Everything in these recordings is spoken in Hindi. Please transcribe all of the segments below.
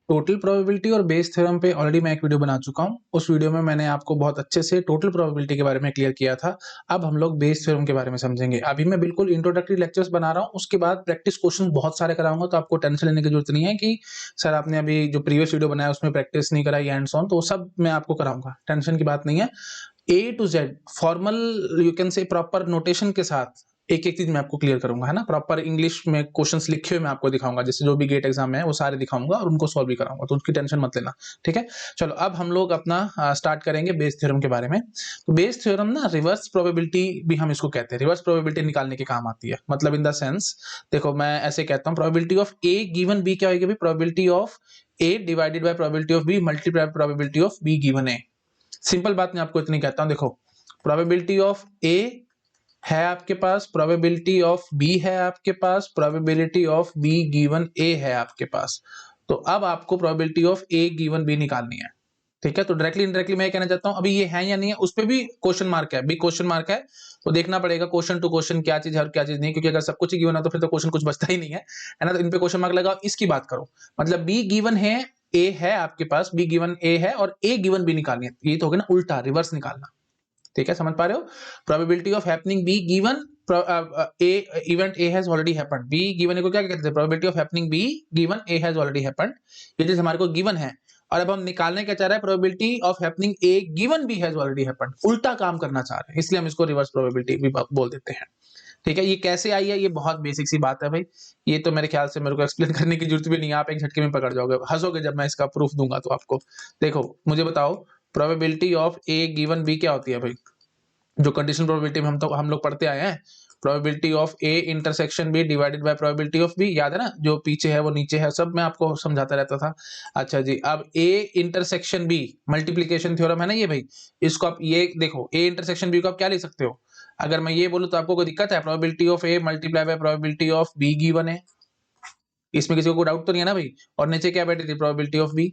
टोटल प्रोबेबिलिटी और बेस थ्योरम पे ऑलरेडी मैं एक वीडियो बना चुका हूँ। उस वीडियो में मैंने आपको बहुत अच्छे से टोटल प्रोबेबिलिटी के बारे में क्लियर किया था। अब हम लोग बेस थ्योरम के बारे में समझेंगे। अभी मैं बिल्कुल इंट्रोडक्टरी लेक्चर्स बना रहा हूँ, उसके बाद प्रैक्टिस क्वेश्चन बहुत सारे कराऊंगा, तो आपको टेंशन लेने की जरूरत नहीं है कि सर आपने अभी जो प्रीवियस वीडियो बनाया उसमें प्रैक्टिस नहीं कराई एंड सो ऑन, तो सब मैं आपको कराऊंगा, टेंशन की बात नहीं है। A to Z formal you can say proper notation के साथ एक एक चीज मैं आपको क्लियर करूंगा, है ना। प्रॉपर इंग्लिश में क्वेश्चंस लिखे हुए मैं आपको दिखाऊंगा, जैसे जो भी गेट एग्जाम में है वो सारे दिखाऊंगा और उनको सॉल्व भी कराऊंगा, तो उसकी टेंशन मत लेना, ठीक है। चलो अब हम लोग अपना स्टार्ट करेंगे बेस थ्योरम के बारे में। तो बेस थ्योरम ना रिवर्स प्रोबेबिलिटी भी हम इसको कहते हैं, रिवर्स प्रोबेबिलिटी निकालने के काम आती है। मतलब इन द सेंस, देखो मैं ऐसे कहता हूँ, probability of A given B क्या होगी भाई, probability of A divided by probability of B multiply probability of B given A. Simple बात मैं आपको इतनी कहता हूं, देखो प्रोबेबिलिटी ऑफ ए है आपके पास, प्रोबेबिलिटी ऑफ बी है आपके पास, probability of B given A है आपके पास। तो अब आपको probability of A given B निकालनी है, ठीक है। तो डायरेक्टली इनडायरेक्टली मैं कहना चाहता हूं, अभी ये है या नहीं है उस पर भी क्वेश्चन मार्क है, बिग क्वेश्चन मार्क है। तो देखना पड़ेगा क्वेश्चन टू क्वेश्चन क्या चीज है और क्या चीज नहीं, क्योंकि अगर सब कुछ ही गिवन है तो फिर तो क्वेश्चन कुछ बचता ही नहीं है ना। तो इन पे क्वेश्चन मार्क लगाओ, इसकी बात करो। मतलब बी गिवन है, ए है आपके पास, बी गिवन ए है और ए गिवन बी निकालनी है। ये तो हो गया ना उल्टा, रिवर्स निकालना, ठीक है, समझ पा रहे हो। Probability of happening B given A event A has already happened, be given को क्या कहते थे, probability of happening B given A has already happened. ये चीज हमारे को गिवन है और अब हम निकालने क्या चाह रहे हैं, probability of happening A given B has already happened. उल्टा काम करना चाह रहे हैं, इसलिए हम इसको रिवर्स प्रोबेबिलिटी भी बोल देते हैं, ठीक है। ये कैसे आई है, ये बहुत बेसिक सी बात है भाई। ये तो मेरे ख्याल से मेरे को एक्सप्लेन करने की जरूरत भी नहीं है, आप एक झटके में पकड़ जाओगे, हंसोगे जब मैं इसका प्रूफ दूंगा तो आपको। देखो मुझे बताओ, probability of A given B क्या होती है भाई, जो कंडीशनल प्रोबेबिलिटी में हम लोग पढ़ते आए हैं। Probability of A intersection B divided by probability of B, याद है ना, जो पीछे है वो नीचे है, सब मैं आपको समझाता रहता था। अच्छा जी, अब A intersection B multiplication theorem है ना ये भाई, इसको आप ये देखो, ए इंटरसेक्शन बी को आप क्या लिख सकते हो, अगर मैं ये बोलूं तो आपको कोई दिक्कत है, probability of A multiply by probability of B given है, इसमें किसी को कोई डाउट तो नहीं है ना भाई। और नीचे क्या बैठी थी, प्रोबेबिलिटी ऑफ बी।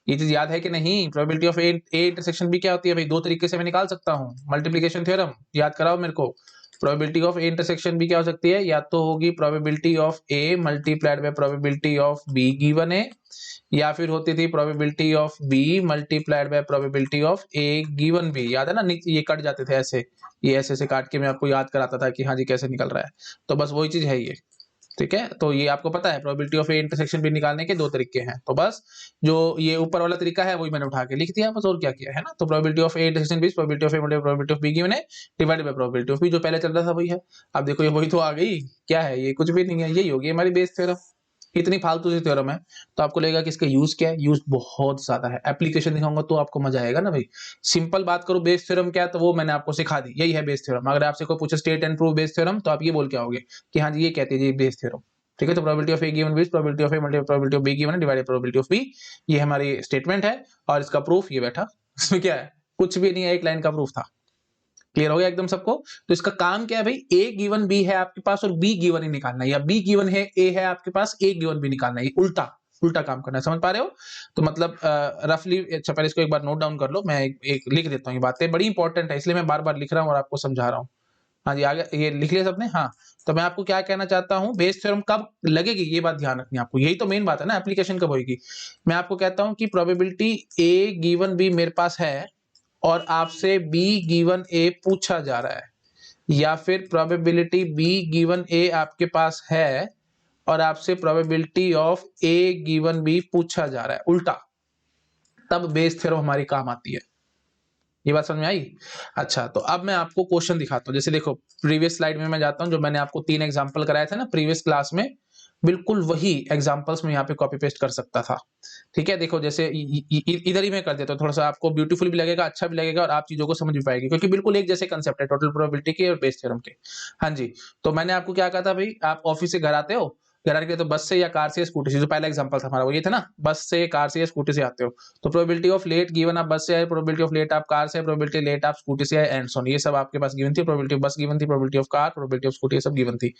ये चीज याद है कि नहीं, probability of A intersection B क्या होती है भाई, दो तरीके से मैं निकाल सकता हूँ, मल्टीप्लिकेशन थ्योरम याद कराओ मेरे को। Probability of A intersection B क्या हो सकती है, या तो होगी probability of A multiplied by probability of B given A, या फिर होती थी probability of B multiplied by probability of A given B. याद है ना, नीचे ये कट जाते थे ऐसे, ये ऐसे ऐसे काट के मैं आपको याद कराता था कि हाँ जी कैसे निकल रहा है। तो बस वही चीज है ये, ठीक है। तो ये आपको पता है, प्रोबेबिलिटी ऑफ ए इंटरसेक्शन भी निकालने के दो तरीके हैं, तो बस जो ये ऊपर वाला तरीका है वही मैंने उठा के लिख दिया, बस और क्या किया है ना। तो probability of A intersection B probability of A multiply probability of B given है divided by probability of B, जो पहले चल रहा था वही है। अब देखो ये वही तो आ गई, क्या है ये, कुछ भी नहीं है, यही होगी हमारी बेस थ्योरम। इतनी फालतू सी थ्योरम है, तो आपको लगेगा कि इसका यूज क्या है, यूज बहुत ज्यादा है। एप्लीकेशन दिखाऊंगा तो आपको मजा आएगा ना भाई। सिंपल बात करो बेस थ्योरम क्या है, तो वो मैंने आपको सिखा दी, यही है बेस थ्योरम। अगर आपसे कोई पूछे state and prove Bayes theorem, तो आप ये बोल के आओगे कि हाँ जी ये कहते हैं जी बेस थ्योरम, ठीक है। तो probability of A given B probability of A multiply probability of B given divided probability of B, ये हमारी स्टेटमेंट है। और इसका प्रूफ ये बैठा, इसमें क्या है, कुछ भी नहीं है, एक लाइन का प्रूफ था। क्लियर हो गया एकदम सबको। तो इसका काम क्या है भाई, ए गिवन बी है आपके पास और बी गिवन ही निकालना है, या बी गिवन है ए है आपके पास, ए गिवन बी निकालना है, उल्टा उल्टा काम करना है, समझ पा रहे हो। तो मतलब रफली, अच्छा पहले इसको एक बार नोट डाउन कर लो, मैं एक लिख देता हूँ, ये बातें बड़ी इंपॉर्टेंट है इसलिए मैं बार बार लिख रहा हूँ और आपको समझा रहा हूँ। हाँ जी आगे ये लिख लिया सबने, हाँ। तो मैं आपको क्या कहना चाहता हूँ, बेस थ्योरम कब लगेगी ये बात ध्यान रखनी है आपको, यही तो मेन बात है ना, एप्लीकेशन कब होगी। मैं आपको कहता हूँ कि प्रोबेबिलिटी ए गिवन बी मेरे पास है और आपसे बी गिवन ए पूछा जा रहा है, या फिर प्रोबेबिलिटी बी गिवन ए आपके पास है और आपसे probability of A given B पूछा जा रहा है, उल्टा, तब बेस थ्योरम हमारी काम आती है। ये बात समझ में आई। अच्छा तो अब मैं आपको क्वेश्चन दिखाता हूँ, जैसे देखो प्रीवियस स्लाइड में मैं जाता हूँ, जो मैंने आपको 3 एग्जांपल कराए थे ना प्रीवियस क्लास में, बिल्कुल वही एग्जांपल्स में यहाँ पे कॉपी पेस्ट कर सकता था, ठीक है। देखो जैसे इधर ही मैं कर देता हूँ, थोड़ा सा आपको ब्यूटीफुल भी लगेगा, अच्छा भी लगेगा और आप चीजों को समझ भी पाएगी, क्योंकि बिल्कुल एक जैसे कंसेप्ट है टोटल प्रोबेबिलिटी के और बेस थ्योरम के। हाँ जी, तो मैंने आपको क्या कहा था भाई, आप ऑफिस से घर आते हो, घर आने के लिए तो बस से या कार से या स्कूटी से, जो पहला एग्जांपल था हमारा वो ये था ना, बस से कार से या स्कूटी से आते हो, तो प्रोबेबिलिटी ऑफ लेट गिवन, आप बस से आए, प्रोबेबिलिटी ऑफ लेट आप कार से, प्रोबेबिलिटी लेट आप स्कूटी से आए एंड सो ऑन, ये सब आपके पास गिवन थी। प्रोबेबिलिटी ऑफ बस गिवन थी, probability of car, probability of scooty, ये सब गिवन थी।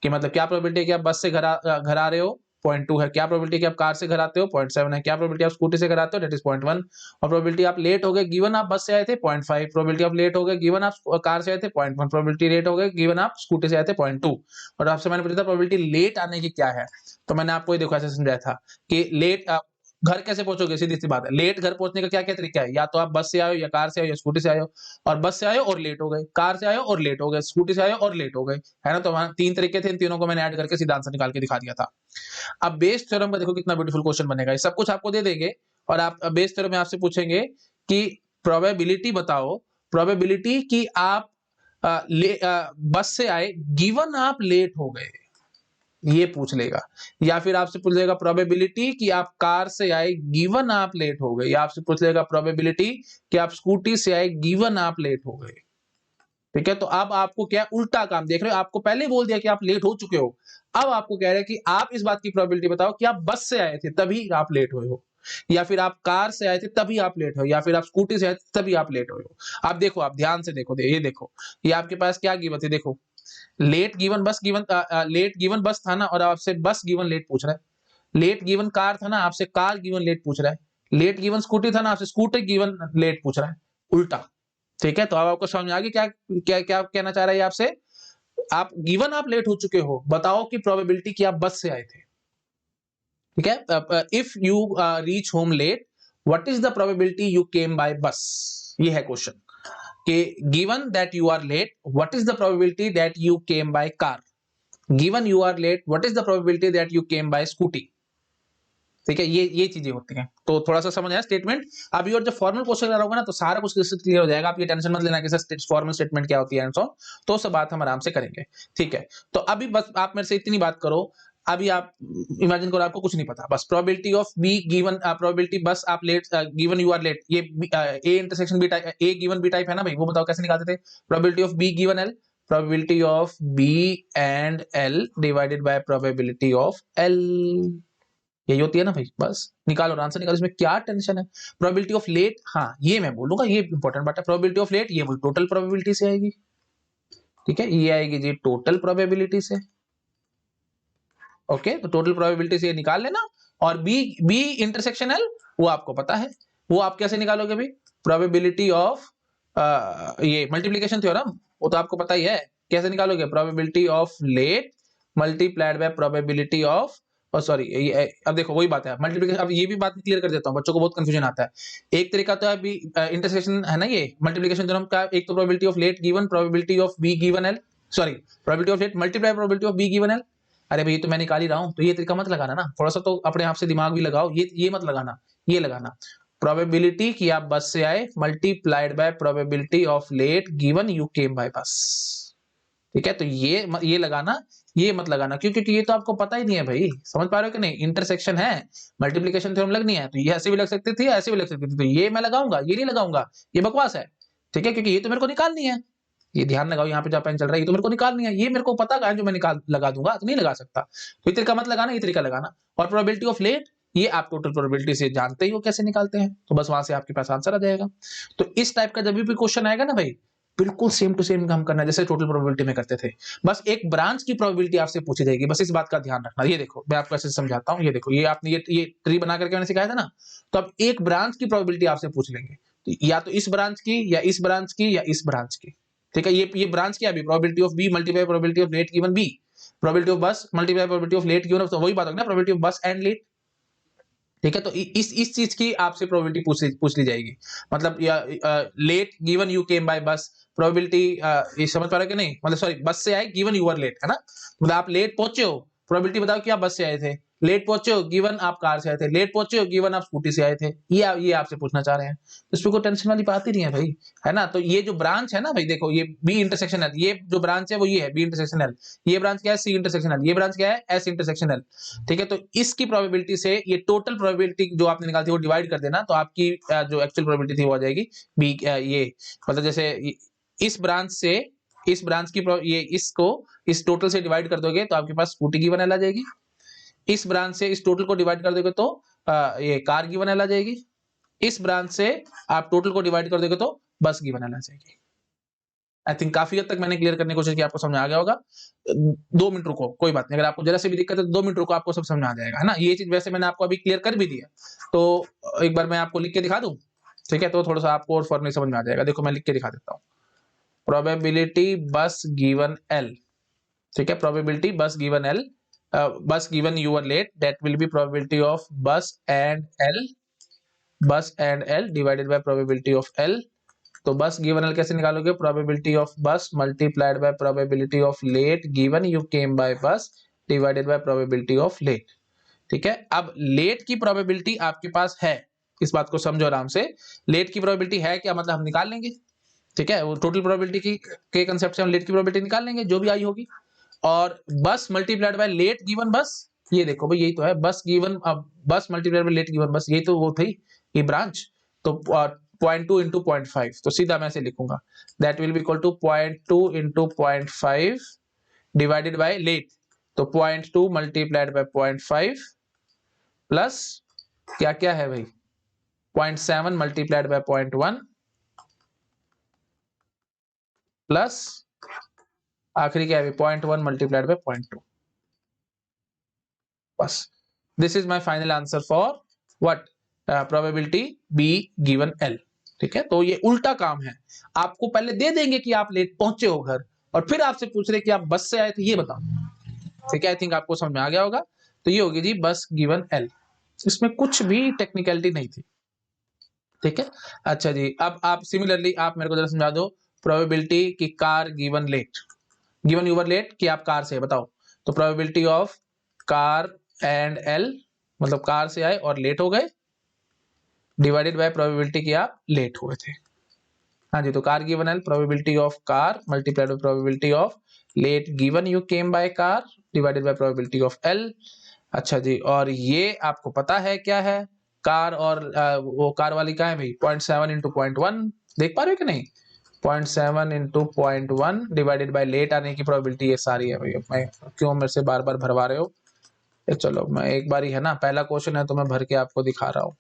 कि मतलब क्या प्रोबेबिलिटी है कि आप बस से घर आ रहे हो, 0.2 है। क्या प्रोबेबिलिटी कि आप कार से घर आते हो, 0.7 है। क्या प्रोबेबिलिटी आप स्कूटी से घर आते हो, दैट इज 0.1। और प्रोबेबिलिटी आप लेट हो गए गिवन आप बस से आए थे, 0.5। प्रोबेबिलिटी आप लेट हो गए गिवन आप कार से आए थे, 0.1। प्रोबेबिलिटी लेट हो गए गिवन आप स्कूटी से आए थे, 0.2। और आपसे मैंने पूछा था प्रोबेबिलिटी लेट आने की क्या है, तो मैंने आपको ये देखो ऐसे समझाया था कि लेट घर कैसे पहुंचोगे? सीधी सी बात है, लेट घर पहुंचने का क्या क्या तरीका है? या तो आप बस से आए हो, या कार से आए हो, या स्कूटी से आए हो, और बस से आए हो और लेट हो गए, कार से आए हो और लेट हो गए, स्कूटी से आए हो और लेट हो गए, है ना? तो वहां 3 तरीके थे, इन तीनों को मैंने ऐड करके सीधा आंसर निकाल के दिखा दिया था। अब बेस थ्योरम का देखो कितना ब्यूटीफुल क्वेश्चन बनेगा, ये सब कुछ आपको दे देंगे और आप बेस थ्योरम में आपसे पूछेंगे कि प्रोबेबिलिटी बताओ, प्रोबेबिलिटी कि आप बस से आए गिवन आप लेट हो गए, ये पूछ लेगा। या फिर आपसे पूछ लेगा प्रोबेबिलिटी कि आप कार से आए गिवन आप लेट हो गए, या आपसे पूछ लेगा प्रोबेबिलिटी कि आप स्कूटी से आए गिवन आप लेट हो गए। ठीक है, तो अब आपको क्या उल्टा काम देख रहे हो, आपको पहले बोल दिया कि आप लेट हो चुके हो, अब आपको कह रहे हैं कि आप इस बात की प्रोबेबिलिटी बताओ कि आप बस से आए थे तभी आप लेट हुए हो, या फिर आप कार से आए थे तभी आप लेट हो, या फिर आप स्कूटी से आए थे तभी आप लेट हुए हो। आप देखो, आप ध्यान से देखो, ये देखो, ये आपके पास क्या गिवन है, देखो लेट गिवन बस गिवन, लेट गिवन बस था ना, और आपसे बस गिवन लेट पूछ रहा है। लेट गिवन कार था ना, आपसे कार गिवन लेट पूछ रहा है। लेट गिवन स्कूटी था ना, आपसे स्कूटी गिवन लेट पूछ रहा है, उल्टा। ठीक है, तो अब आपको समझ में आ गई क्या क्या क्या कहना चाह रहा है आपसे? आप गिवन आप लेट हो चुके हो, बताओ कि प्रोबेबिलिटी कि आप बस से आए थे। ठीक है, if you reach home late, what is the probability you came by bus? ये है क्वेश्चन कि given that you are late, what is the probability that you came by car? Given you are late, what is the probability that you came by scooty? ठीक है, ये चीजें होती हैं, तो थोड़ा सा समझ आया स्टेटमेंट। अभी और जब फॉर्मल क्वेश्चन होगा ना, तो सारा कुछ क्लियर हो जाएगा, आप ये टेंशन मत लेना कि सर फॉर्मल स्टेटमेंट क्या होती है, तो सब बात हम आराम से करेंगे। ठीक है, तो अभी बस आप मेरे से इतनी बात करो, अभी आप इमेजिन करो आपको कुछ नहीं पता, बस probability of B given, probability bus आप late, given you are late, ये A intersection B type, A given B type है ना भाई, वो बताओ कैसे निकालते थे? Probability of B given L, probability of B and L divided by probability of L, यही होती है ना भाई, बस निकालो और आंसर निकालो, इसमें क्या टेंशन है? प्रोबेबिलिटी ऑफ लेट, हाँ ये मैं बोलूंगा, ये इंपॉर्टेंट बात है, प्रोबेबिलिटी ऑफ लेट ये वो टोटल प्रोबेबिलिटी से आएगी। ठीक है, ये आएगी जी टोटल प्रोबेबिलिटी से। ओके, तो टोटल प्रोबेबिलिटी से ये निकाल लेना, और बी बी इंटरसेक्शन एल वो आपको पता है, वो आप कैसे निकालोगे भाई? प्रोबेबिलिटी ऑफ ये मल्टीप्लीकेशन थ्योरम, वो तो आपको पता ही है, कैसे निकालोगे? Probability of late multiplied by probability of, और सॉरी अब देखो वही बात है मल्टीप्लिकेशन। अब ये भी बात क्लियर कर देता हूँ, बच्चों को बहुत कंफ्यूजन आता है। एक तरीका तो अभी इंटरसेक्शन है ना, ये मल्टीप्लिकेशन थ्योरम का, एक तो probability of late given probability of B given L, sorry probability of late multiply probability of B given L. अरे भाई ये तो मैं निकाल ही रहा हूँ, तो ये तरीका मत लगाना ना, थोड़ा सा तो अपने आप से दिमाग भी लगाओ, ये मत लगाना, ये लगाना प्रोबेबिलिटी कि आप बस से आए multiplied by probability of late given you came by bus. ठीक है, तो ये लगाना, ये मत लगाना, क्यों? क्योंकि ये तो आपको पता ही नहीं है भाई, समझ पा रहे हो कि नहीं? इंटरसेक्शन है, मल्टीप्लिकेशन थ्योरम लगनी है, तो ये ऐसे भी लग सकती थी, ऐसे भी लग सकती थी, तो ये मैं लगाऊंगा, ये नहीं लगाऊंगा, ये बकवास है। ठीक है, क्योंकि ये तो मेरे को निकालनी है, ये ध्यान लगाओ, यहाँ पे जो पेन चल रहा है ये तो मेरे को निकालनी है, ये मेरे को पता है जो मैं निकाल लगा दूंगा, तो नहीं लगा सकता, तो ये तरीका मत लगाना, ये तरीका लगाना। और प्रोबेबिलिटी ऑफ लेट, ये आप टोटल प्रोबेबिलिटी से जानते ही हो कैसे निकालते हैं, तो बस वहां से आपके पास आंसर आ जाएगा। तो इस टाइप का जब भी क्वेश्चन आएगा ना भाई, बिल्कुल सेम टू सेम काम करना है जैसे टोटल प्रोबेबिलिटी में करते थे, बस एक ब्रांच की प्रोबेबिलिटी आपसे पूछी जाएगी, बस इस बात का ध्यान रखना। ये देखो मैं आपको ऐसे समझाता हूँ, ये देखो, ये आपने ये ट्री बना करके मैंने सिखाया था ना, तो अब एक ब्रांच की प्रोबेबिलिटी आपसे पूछ लेंगे, तो या तो इस ब्रांच की, या इस ब्रांच की, या इस ब्रांच की। ठीक है, ये ब्रांच क्या है? Probability of B multiply probability of late given B, probability of bus multiply probability of late given, तो वही बात होगी ना, probability of bus and late. ठीक है, तो इस चीज की आपसे प्रोबेबिलिटी पूछ ली जाएगी, मतलब late given you came by bus, probability ये समझ पा रहे हो कि नहीं? मतलब सॉरी, बस से आए गिवन यू आर लेट, है ना, मतलब आप लेट पहुंचे हो, प्रोबेबिलिटी बताओ कि आप बस से आए थे, लेट पहुंचे हो गिवन आप कार से आए थे, लेट पहुंचे हो गिवन आप स्कूटी से आए थे, ये आपसे पूछना चाह रहे हैं, तो इसमें कोई टेंशन वाली बात ही नहीं है भाई, है ना। तो ये जो ब्रांच है ना भाई, देखो ये बी इंटरसेक्शन एल, ये जो ब्रांच है वो ये है बी इंटरसेक्शन एल, ये ब्रांच क्या है? सी इंटरसेक्शन एल, ये ब्रांच क्या है? S intersection L. ठीक है, तो इसकी प्रोबेबिलिटी से ये टोटल प्रोबेबिलिटी जो आपने निकाली थी वो डिवाइड कर देना, तो आपकी जो एक्चुअल प्रोबेबिलिटी थी वो आ जाएगी बी, ये मतलब जैसे इस ब्रांच से इस ब्रांच की ये इसको इस टोटल से डिवाइड कर दोगे तो आपके पास स्कूटी की वन आ जाएगी, इस ब्रांच से इस टोटल को डिवाइड कर दोगे तो ये कार की वन आ जाएगी, इस ब्रांच से आप टोटल को डिवाइड कर दोगे तो बस की वन आ जाएगी। आई थिंक काफी हद तक मैंने क्लियर करने की कोशिश की, आपको समझ आ गया होगा। 2 मिनट रुको, कोई बात नहीं, अगर आपको जरा से भी दिक्कत है तो 2 मिनट रुको, आपको सब समझ आ जाएगा, है ना। ये चीज वैसे मैंने आपको अभी क्लियर कर भी दिया, तो एक बार मैं आपको लिख के दिखा दूं, ठीक है, तो थोड़ा सा आपको और फॉर्मली समझ में आ जाएगा। देखो मैं लिख के दिखा देता हूँ, प्रोबेबिलिटी बस गिवन एल, ठीक है, प्रोबेबिलिटी बस given L bus given you were late, that will be probability of bus and L divided by probability of L. तो बस गिवन एल कैसे निकालोगे? Probability of bus multiplied by probability of late given you came by bus divided by probability of late. ठीक है, अब लेट की प्रोबेबिलिटी आपके पास है, इस बात को समझो आराम से। लेट की प्रोबेबिलिटी है क्या, मतलब हम निकाल लेंगे। ठीक है, वो टोटल प्रोबेबिलिटी की के कंसेप्ट से हम लेट की प्रोबेबिलिटी निकाल लेंगे जो भी आई होगी। और बस मल्टीप्लाइड बाय लेट गिवन बस, ये देखो भाई यही तो है बस गिवन, अब बस मल्टीप्लाइड बाय लेट गिवन बस, यही तो वो थी ये ब्रांच। तो 0.2 इंटू 0.5, तो सीधा मैं ऐसे लिखूंगा that will be equal to 0.2 into 0.5 divided by late. तो 0.2 मल्टीप्लाइड बाय 0.5 प्लस क्या क्या है भाई 0.7 मल्टीप्लाइड बाय 0.1 प्लस आखिरी क्या है 0.1 मल्टीप्लाइड बाय 0.2। बस this is my final answer for what probability B given L. ठीक है, तो ये उल्टा काम है, आपको पहले दे देंगे कि आप लेट पहुंचे हो घर और फिर आपसे पूछ रहे कि आप बस से आए थे, ये बताओ। ठीक है, आई थिंक आपको समझ में आ गया होगा। तो ये होगी जी बस गिवन एल, इसमें कुछ भी टेक्निकलिटी नहीं थी। ठीक है, अच्छा जी, अब आप सिमिलरली आप मेरे को जरा समझा दो प्रोबेबिलिटी की car given late, given you're late कि आप कार से बताओ। तो probability of car and L, मतलब कार से आए और लेट हो गए, डिवाइडेड बाय प्रोबेबिलिटी कि आप लेट हुए थे। हाँ जी, तो car given L probability of car multiplied by probability of late given you came by car divided by probability of L. अच्छा जी, और ये आपको पता है क्या है कार, और वो कार वाली क्या है भाई 0.7 इंटू 0.1, देख पा रहे हो कि नहीं? 0.7 इंटू 0.1 डिवाइडेड बाय लेट आने की प्रोबेबिलिटी ये सारी है भाई। मैं क्यों मेरे से बार बार भरवा रहे हो? चलो मैं एक बार ही है ना, पहला क्वेश्चन है तो मैं भर के आपको दिखा रहा हूँ।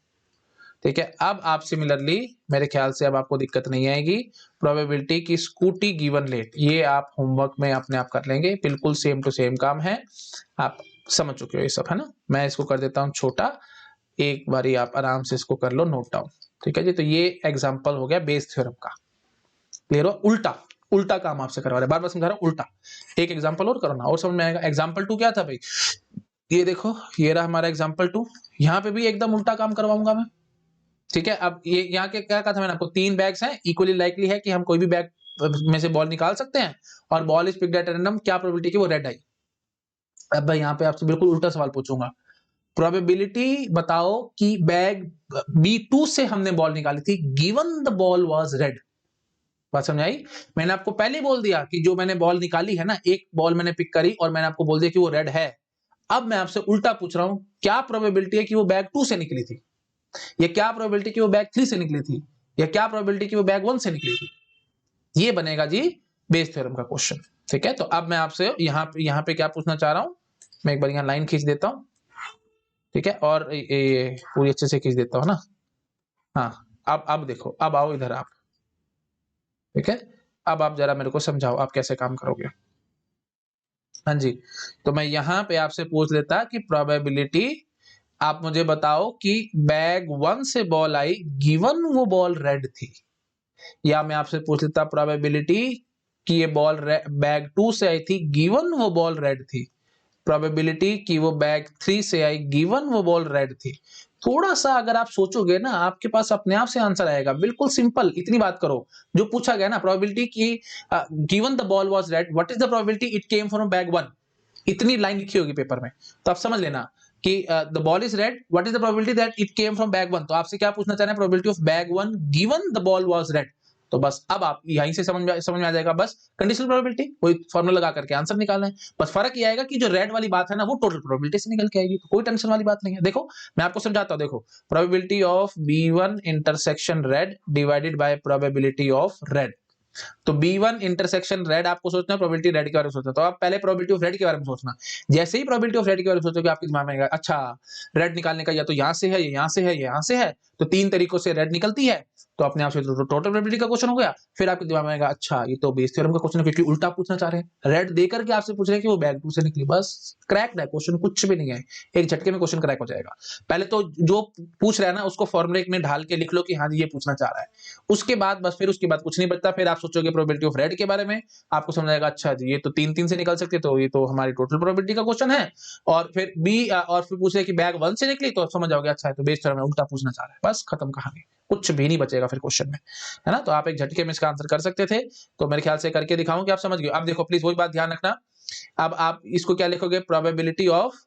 ठीक है, अब आप सिमिलरली मेरे ख्याल से अब आपको दिक्कत नहीं आएगी, प्रोबेबिलिटी की स्कूटी गिवन लेट, ये आप होमवर्क में अपने आप कर लेंगे, बिल्कुल सेम टू सेम काम है, आप समझ चुके हो ये सब है ना। मैं इसको कर देता हूँ छोटा, एक बारी आप आराम से इसको कर लो नोट डाउन। ठीक है जी, तो ये एग्जाम्पल हो गया बेस थ्योरम का। क्लियर हो? उल्टा उल्टा काम आपसे करवा रहे, बार बार समझा रहा हूं, उल्टा। एक एग्जाम्पल और करना और समझ में आएगा। एग्जाम्पल 2 क्या था भाई, ये देखो ये रहा हमारा एग्जाम्पल 2, यहाँ पे भी एकदम उल्टा काम करवाऊंगा मैं। ठीक है, अब ये यहाँ के क्या कहा था मैंने आपको, 3 बैग्स हैं, इक्वली लाइकली है कि हम कोई भी बैग में से बॉल निकाल सकते हैं और ball is picked at random, क्या प्रोबेबिलिटी की वो रेड आई। अब भाई यहाँ पे आपसे बिल्कुल उल्टा सवाल पूछूंगा, प्रोबेबिलिटी बताओ कि बैग B2 से हमने बॉल निकाली थी given the ball was red. बात समझ आई? मैंने आपको पहले बोल दिया कि जो मैंने बॉल निकाली है ना, एक बॉल मैंने पिक करी और मैंने आपको बोल दिया कि वो रेड है। अब मैं आपसे उल्टा पूछ रहा हूं, क्या प्रोबेबिलिटी है कि वो बैग 2 से निकली थी, या क्या प्रोबेबिलिटी कि वो बैग 3 से निकली थी, या क्या प्रोबेबिलिटी कि वो बैग 1 से निकली थी? ये बनेगा जी बेस थ्योरम का क्वेश्चन। ठीक है, तो अब मैं आपसे यहाँ पे क्या पूछना चाह रहा हूं, मैं एक बार यहाँ लाइन खींच देता हूं। ठीक है, और ये पूरी अच्छे से खींच देता हूं ना। हाँ, अब देखो, अब आओ इधर आप। ठीक है, अब आप जरा मेरे को समझाओ आप कैसे काम करोगे। हाँ जी, तो मैं यहाँ पे आपसे पूछ लेता कि प्रोबेबिलिटी आप मुझे बताओ कि बैग 1 से बॉल आई गिवन वो बॉल रेड थी, या मैं आपसे पूछ लेता प्रोबेबिलिटी कि ये बॉल बैग 2 से आई थी गिवन वो बॉल रेड थी, प्रोबेबिलिटी कि वो बैग 3 से आई गिवन वो बॉल रेड थी। थोड़ा सा अगर आप सोचोगे ना, आपके पास अपने आप से आंसर आएगा, बिल्कुल सिंपल। इतनी बात करो, जो पूछा गया ना प्रोबेबिलिटी की given the ball was red, what is the probability it came from bag 1, इतनी लाइन लिखी होगी पेपर में, तो आप समझ लेना कि the ball is red, what is the probability that it came from bag 1। तो आपसे क्या पूछना चाह रहे हैं, probability of bag 1 given the ball was red. तो बस अब आप यहीं से समझ में आ जाएगा, बस कंडीशनल प्रोबेबिलिटी कोई फॉर्मूला लगा करके आंसर निकालना है। बस फर्क ये आएगा कि जो रेड वाली बात है ना, वो टोटल प्रोबेबिलिटी से निकल के आएगी, तो कोई टेंशन वाली बात नहीं है। देखो मैं आपको समझाता हूं, देखो probability of B1 intersection red divided by probability of red. तो B1 इंटरसेक्शन रेड आपको सोचना है, प्रोबेबिलिटी रेड के बारे में सोचना है, तो आप पहले प्रोबेबिलिटी ऑफ रेड के बारे में सोचना। जैसे ही प्रोबेबिलिटी ऑफ रेड के बारे में सोचोगे आपके दिमाग में आएगा अच्छा रेड निकालने का या तो यहां से है, या यहां से है, या यहां से है, तो 3 तरीकों से रेड निकलती है, तो अपने आप से टोटल प्रोबेबिलिटी का क्वेश्चन हो गया। फिर आपके दिमाग में आएगा अच्छा ये तो बेस थ्योरम का क्वेश्चन है, क्योंकि उल्टा पूछना चाह रहे हैं, रेड देकर के आपसे पूछ रहे हैं कि वो बैक 2 से निकली, बस क्रैक्ड है क्वेश्चन, कुछ भी नहीं है, एक झटके में क्वेश्चन क्रैक हो जाएगा। पहले तो जो पूछ रहा है ना उसको फॉर्मूले में ढाल के लिख लो कि हाँ जी ये पूछना चाह रहा है, उसके बाद बस फिर उसके बाद कुछ नहीं बचता, फिर आप सोचोगे प्रोबेबिलिटी ऑफ रेड के बारे में, आपको समझ आएगा अच्छा जी ये तो 3-3 से निकल सकते, तो ये तो हमारी टोटल प्रोबेबिलिटी का क्वेश्चन है। और फिर बी और फिर पूछ रहे कि बैग 1 से निकली, तो समझ जाओगे अच्छा है तो बेस थ्योरम में उल्टा पूछना चाह रहा है, बस खत्म कहानी, कुछ भी नहीं बचेगा फिर क्वेश्चन में, है ना। तो आप एक झटके में इसका आंसर कर सकते थे, तो मेरे ख्याल से करके दिखाऊं कि आप समझ गए। अब देखो प्लीज वही बात ध्यान रखना, अब आप इसको क्या लिखोगे, probability of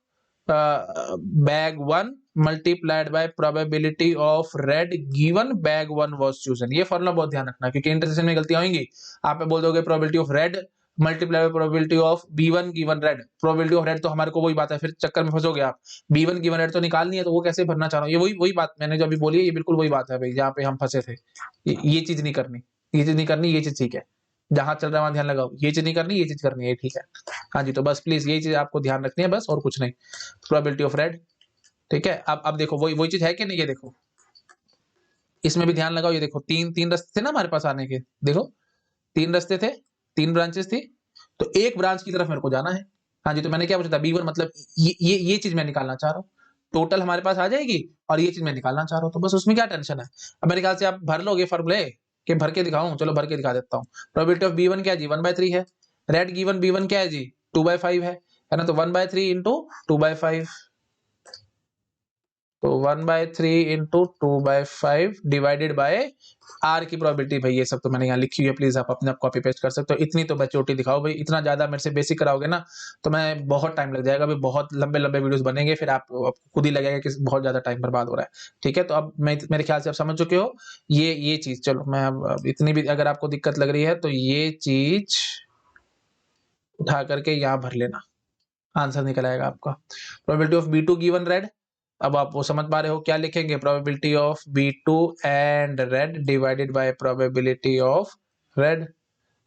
bag 1 multiplied by probability of red given bag 1 was chosen. ये फॉर्मूला बहुत ध्यान रखना, क्योंकि इंटरसेक्शन में गलतियां होंगी। आप बोल दोगे probability of red multiply by probability of B1 given red, probability of red तो हमारे को वही बात है, फिर चक्कर में फंसोगे आप, B1 गिवन रेड तो निकालनी है, तो वो कैसे भरना चाह रहा हूं, ये वही वही बात मैंने जो अभी बोली है, ये बिल्कुल वही बात है भाई, जहां पे हम फंसे थे। ये चीज नहीं करनी, ये चीज नहीं करनी, ये चीज ठीक है, जहां चल रहा है वहां ध्यान लगाओ, ये चीज नहीं करनी, ये चीज करनी है, ठीक है। हाँ जी, तो बस प्लीज यही चीज आपको ध्यान रखनी है बस, और कुछ नहीं, प्रोबेबिलिटी ऑफ रेड, ठीक है। अब देखो वही वही चीज है कि नहीं, ये देखो इसमें भी ध्यान लगाओ, ये देखो तीन तीन रास्ते थे ना हमारे पास आने के, देखो 3 रास्ते थे, 3 ब्रांचेस थी, तो एक ब्रांच की तरफ मेरे को जाना है। हाँ जी, तो मैंने क्या पूछा था B1 मतलब ये चीज मैं निकालना चाह रहा हूँ, टोटल हमारे पास आ जाएगी और ये चीज मैं निकालना चाह रहा हूँ, तो बस उसमें क्या टेंशन है। अब मेरे ख्याल से आप भर लोगे फॉर्मूले, कि भर के दिखाऊं, चलो भर के दिखा देता हूँ। प्रोबेबिलिटी ऑफ B1 क्या है जी, 1/3 है, रेड गिवन B1 क्या है जी 2/5 है ना, तो 1/3 इंटू 2/5, तो 1/3 इंटू 2/5 डिवाइडेड बाय आर की प्रोबेबिलिटी, भाई ये सब तो मैंने यहाँ लिखी हुई है, प्लीज आप अपने आप कॉपी पेस्ट कर सकते हो, इतनी तो बचोटी दिखाओ भाई, इतना ज्यादा मेरे से बेसिक कराओगे ना तो मैं बहुत टाइम लग जाएगा भाई, बहुत लंबे लंबे वीडियोस बनेंगे, फिर आप खुद ही लगेगा कि बहुत ज्यादा टाइम बर्बाद हो रहा है, ठीक है। तो अब मैं मेरे ख्याल से आप समझ चुके हो ये चीज, चलो मैं अब इतनी भी अगर आपको दिक्कत लग रही है तो ये चीज उठा करके यहाँ भर लेना, आंसर निकल आएगा आपका। Probability of B2 given red, अब आप वो समझ पा रहे हो क्या लिखेंगे, probability of B2 and red divided by probability of red,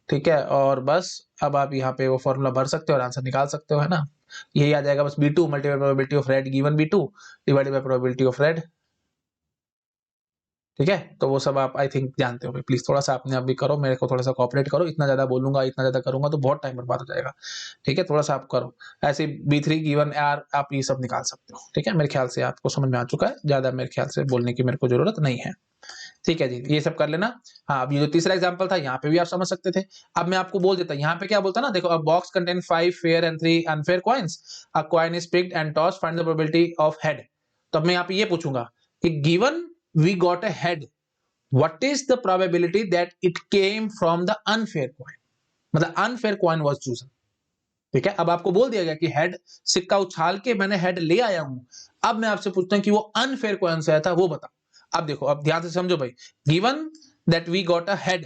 ठीक है। और बस अब आप यहाँ पे वो फॉर्मूला भर सकते हो और आंसर निकाल सकते हो, है ना। यही आ जाएगा बस, B2 multiply probability of red given B2 divided by probability of red, ठीक है। तो वो सब आप आई थिंक जानते हो, प्लीज थोड़ा सा अपने आप भी करो, मेरे को थोड़ा सा कोऑपरेट करो, इतना ज्यादा बोलूंगा इतना ज्यादा करूंगा तो बहुत टाइम बर्बाद हो जाएगा, ठीक है। थोड़ा सा आप करो ऐसे, B3 गिवन आर आप ये सब निकाल सकते हो, ठीक है। मेरे ख्याल से आपको समझ में आ चुका है, ज्यादा मेरे ख्याल से बोलने की मेरे को जरूरत नहीं है, ठीक है जी, ये सब कर लेना। हाँ, अब ये जो तीसरा एग्जांपल था यहाँ पे भी आप समझ सकते थे। अब मैं आपको बोल देता, यहाँ पे क्या बोलता ना, देखो a box contain 5 fair and 3 unfair coins, a coin is picked and tossed, find the probability of head. तो अब मैं यहाँ पे ये पूछूंगा कि given we got a head, what is the probability that it came from the unfair coin, मतलब unfair coin was chosen, ठीक है। अब आपको बोल दिया गया कि हेड, सिक्का उछाल के मैंने हेड ले आया हूं, अब मैं आपसे पूछता हूं कि वो अनफेयर कॉइन से आया था वो बताओ। अब देखो, अब ध्यान से समझो भाई, given that we got a head,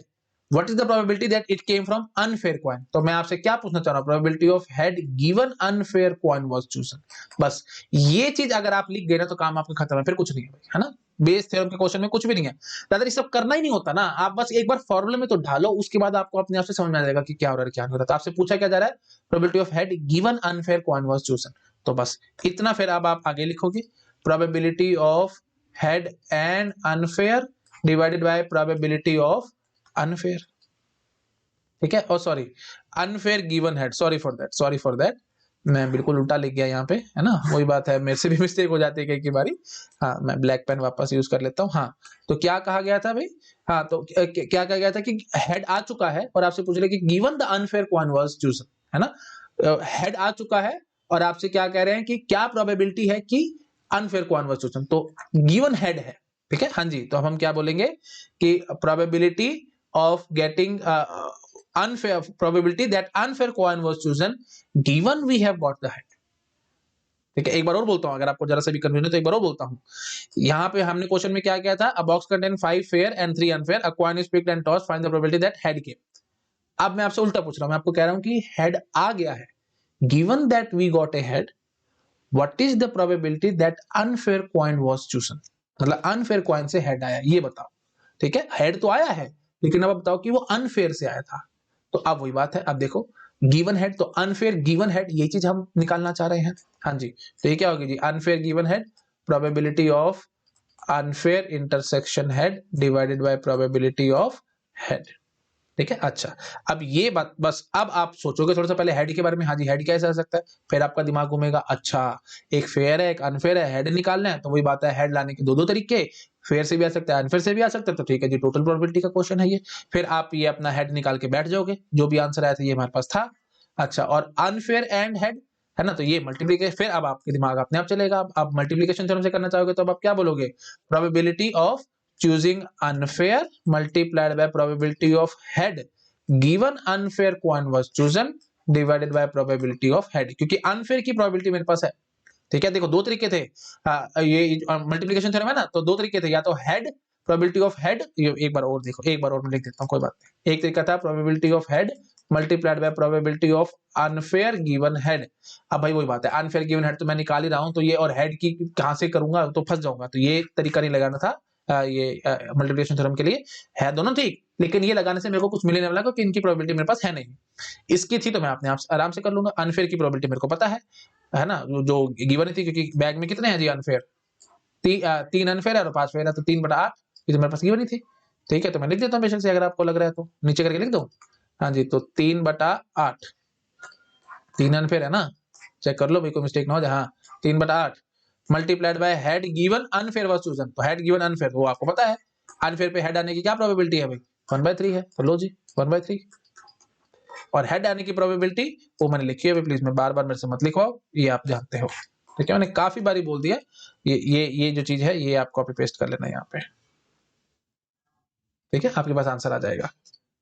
what is the probability that it came from unfair coin, तो मैं आपसे क्या पूछना चाह रहा हूं, probability of head given unfair coin was chosen, बस ये चीज अगर आप लिख गए ना तो काम आपका खत्म है, फिर कुछ नहीं है भाई, है ना। बेस थ्योरम के क्वेश्चन में कुछ भी नहीं है, दादा ये सब करना ही नहीं होता ना, आप बस एक बार फॉर्मूले में तो ढालो, उसके बाद आपको अपने आप से समझ में आ जाएगा कि क्या हो रहा है क्या नहीं हो रहा। तो आपसे पूछा क्या जा रहा है, probability of head given unfair coin was chosen, तो बस इतना, फिर अब आप आगे लिखोगे probability of head and unfair divided by probability of unfair, ठीक है। और sorry, unfair given head, sorry for that, मैं बिल्कुल उल्टा लिख गया यहाँ पे, है ना, वही बात है, मेरे से भी मिस्टेक हो जाती है कई बारी। हाँ, मैं ब्लैक पेन वापस यूज कर लेता हूँ। हाँ, तो क्या कहा गया था भाई, हाँ तो क्या कहा गया था कि हेड आ चुका है और आपसे पूछ रहे कि given the unfair coin was chosen, है ना। हेड आ चुका है और आपसे क्या कह रहे हैं कि क्या प्रोबेबिलिटी है कि अनफेयर कॉइन वाज चूजन, तो गिवन हेड है, ठीक है। हाँ जी, तो हम क्या बोलेंगे कि probability of getting unfair probability that unfair coin was chosen given we have got the head, ठीक है। एक बार और बोलता हूं, अगर आपको जरा सा भी कंफ्यूजन है तो एक बार और बोलता हूं। यहाँ पे हमने क्वेश्चन में क्या किया था, a box contain 5 fair and 3 unfair, a coin is picked and tossed, find the probability that head came. अब मैं आपसे उल्टा पूछ रहा हूं, मैं आपको कह रहा हूं कि हेड आ गया है, given that we got a head, what is the probability that unfair coin was chosen, मतलब अनफेयर कॉइन से हेड आया, ये बताओ, ठीक है। हेड तो आया है लेकिन अब बताओ कि वो अनफेयर से आया था, तो अब वही बात है। अब देखो गिवन हेड तो अनफेयर गिवन हेड, ये चीज हम निकालना चाह रहे हैं। हाँ जी, तो ये क्या होगी जी, unfair given head, probability of unfair intersection head divided by probability of head. ठीक है, अच्छा अब ये बात बस अब आप सोचोगे थोड़ा सा पहले हेड के बारे में, हाँ जी हेड कैसे आ सकता है, फिर आपका दिमाग घूमेगा, अच्छा एक फेयर है एक अनफेयर है, हेड निकालना है, तो वही बात है हेड लाने के दो दो तरीके, फेयर से भी आ सकता है अनफेयर से भी आ सकता है, तो ठीक है जी टोटल प्रोबेबिलिटी का क्वेश्चन है ये। फिर आप ये अपना हेड निकाल के बैठ जाओगे, जो भी आंसर आया था ये हमारे पास था। अच्छा और अनफेयर एंड हेड है ना, तो ये मल्टीप्लीकेशन, फिर अब आपके दिमाग अपने आप चलेगा, आप मल्टीप्लीकेशन थ्योरम से करना चाहोगे तो अब आप क्या बोलोगे, probability of choosing unfair multiplied by probability of head given unfair coin was chosen divided by probability of head, क्योंकि unfair की probability मेरे पास है। ठीक है, देखो दो तरीके थे, ये मल्टीप्लिकेशन थ्योरम है ना, तो दो तरीके थे, या तो हेड प्रोबेबिलिटी ऑफ हेड, एक बार और देखो, एक बार और मैं लिख देता हूँ कोई बात नहीं, एक तरीका था probability of head multiplied by probability of unfair given head. अब भाई वही बात है, अनफेयर गिवन हेड तो मैं निकाल ही रहा हूँ, तो ये और हेड की कहां से करूंगा, तो फंस जाऊंगा, तो ये तरीका नहीं लगाना था। ये मल्टीप्लिकेशन थ्योरम के लिए है दोनों ठीक, लेकिन ये लगाने से मेरे को कुछ मिलने वाला, क्योंकि इनकी प्रोबेबिलिटी मेरे पास है नहीं, इसकी थी तो मैं अपने आप आराम से कर लूंगा। अनफेयर की प्रोबेबिलिटी मेरे को पता है ना, जो गिवन थी, क्योंकि बैग में कितने हैं जी अनफेयर, तीन अनफेयर है और 5 फेयर है, तो 3/8 ये तो मेरे पास गिवन ही थी। ठीक है, तो मैं लिख देता हूँ बेशक से, अगर आपको लग रहा है तो नीचे करके लिख दो। हाँ जी, तो 3/8, 3 अनफेयर है ना, चेक कर लो भाई कोई मिस्टेक ना हो जाए। हाँ 3/8 multiplied by head given unfair was chosen, तो हेड गिवन अनफेयर वो आपको पता है, अनफेयर पे हेड आने की क्या प्रोबेबिलिटी है भाई, 1/3 है, तो लो जी 1/3, और हेड आने की प्रोबेबिलिटी वो मैंने लिखी है, प्लीज मैं बार बार मेरे से मत लिखवाओ, ये आप जानते हो। ठीक है, मैंने काफी बारी बोल दिया, ये जो चीज है ये आप कॉपी पेस्ट कर लेना यहाँ पे। ठीक है, आपके पास आंसर आ जाएगा।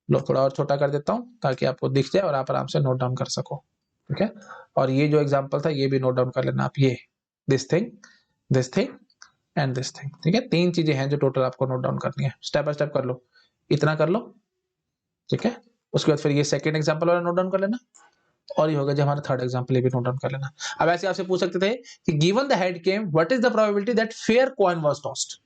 लो थोड़ा और छोटा कर देता हूँ ताकि आपको दिख जाए और आप आराम से नोट डाउन कर सको। ठीक है, और ये जो एग्जांपल था ये भी नोट डाउन कर लेना आप, ये this thing and this thing. ठीक है, 3 चीजें हैं जो टोटल आपको नोट डाउन करनी है, स्टेप बाय स्टेप कर लो, इतना कर लो। ठीक है, उसके बाद फिर ये सेकंड एग्जांपल वाला नोट डाउन कर लेना, और ये होगा जो हमारा थर्ड एग्जांपल, ये भी नोट डाउन कर लेना। अब ऐसे आपसे पूछ सकते थे कि given the head came what is the probability that fair coin was tossed.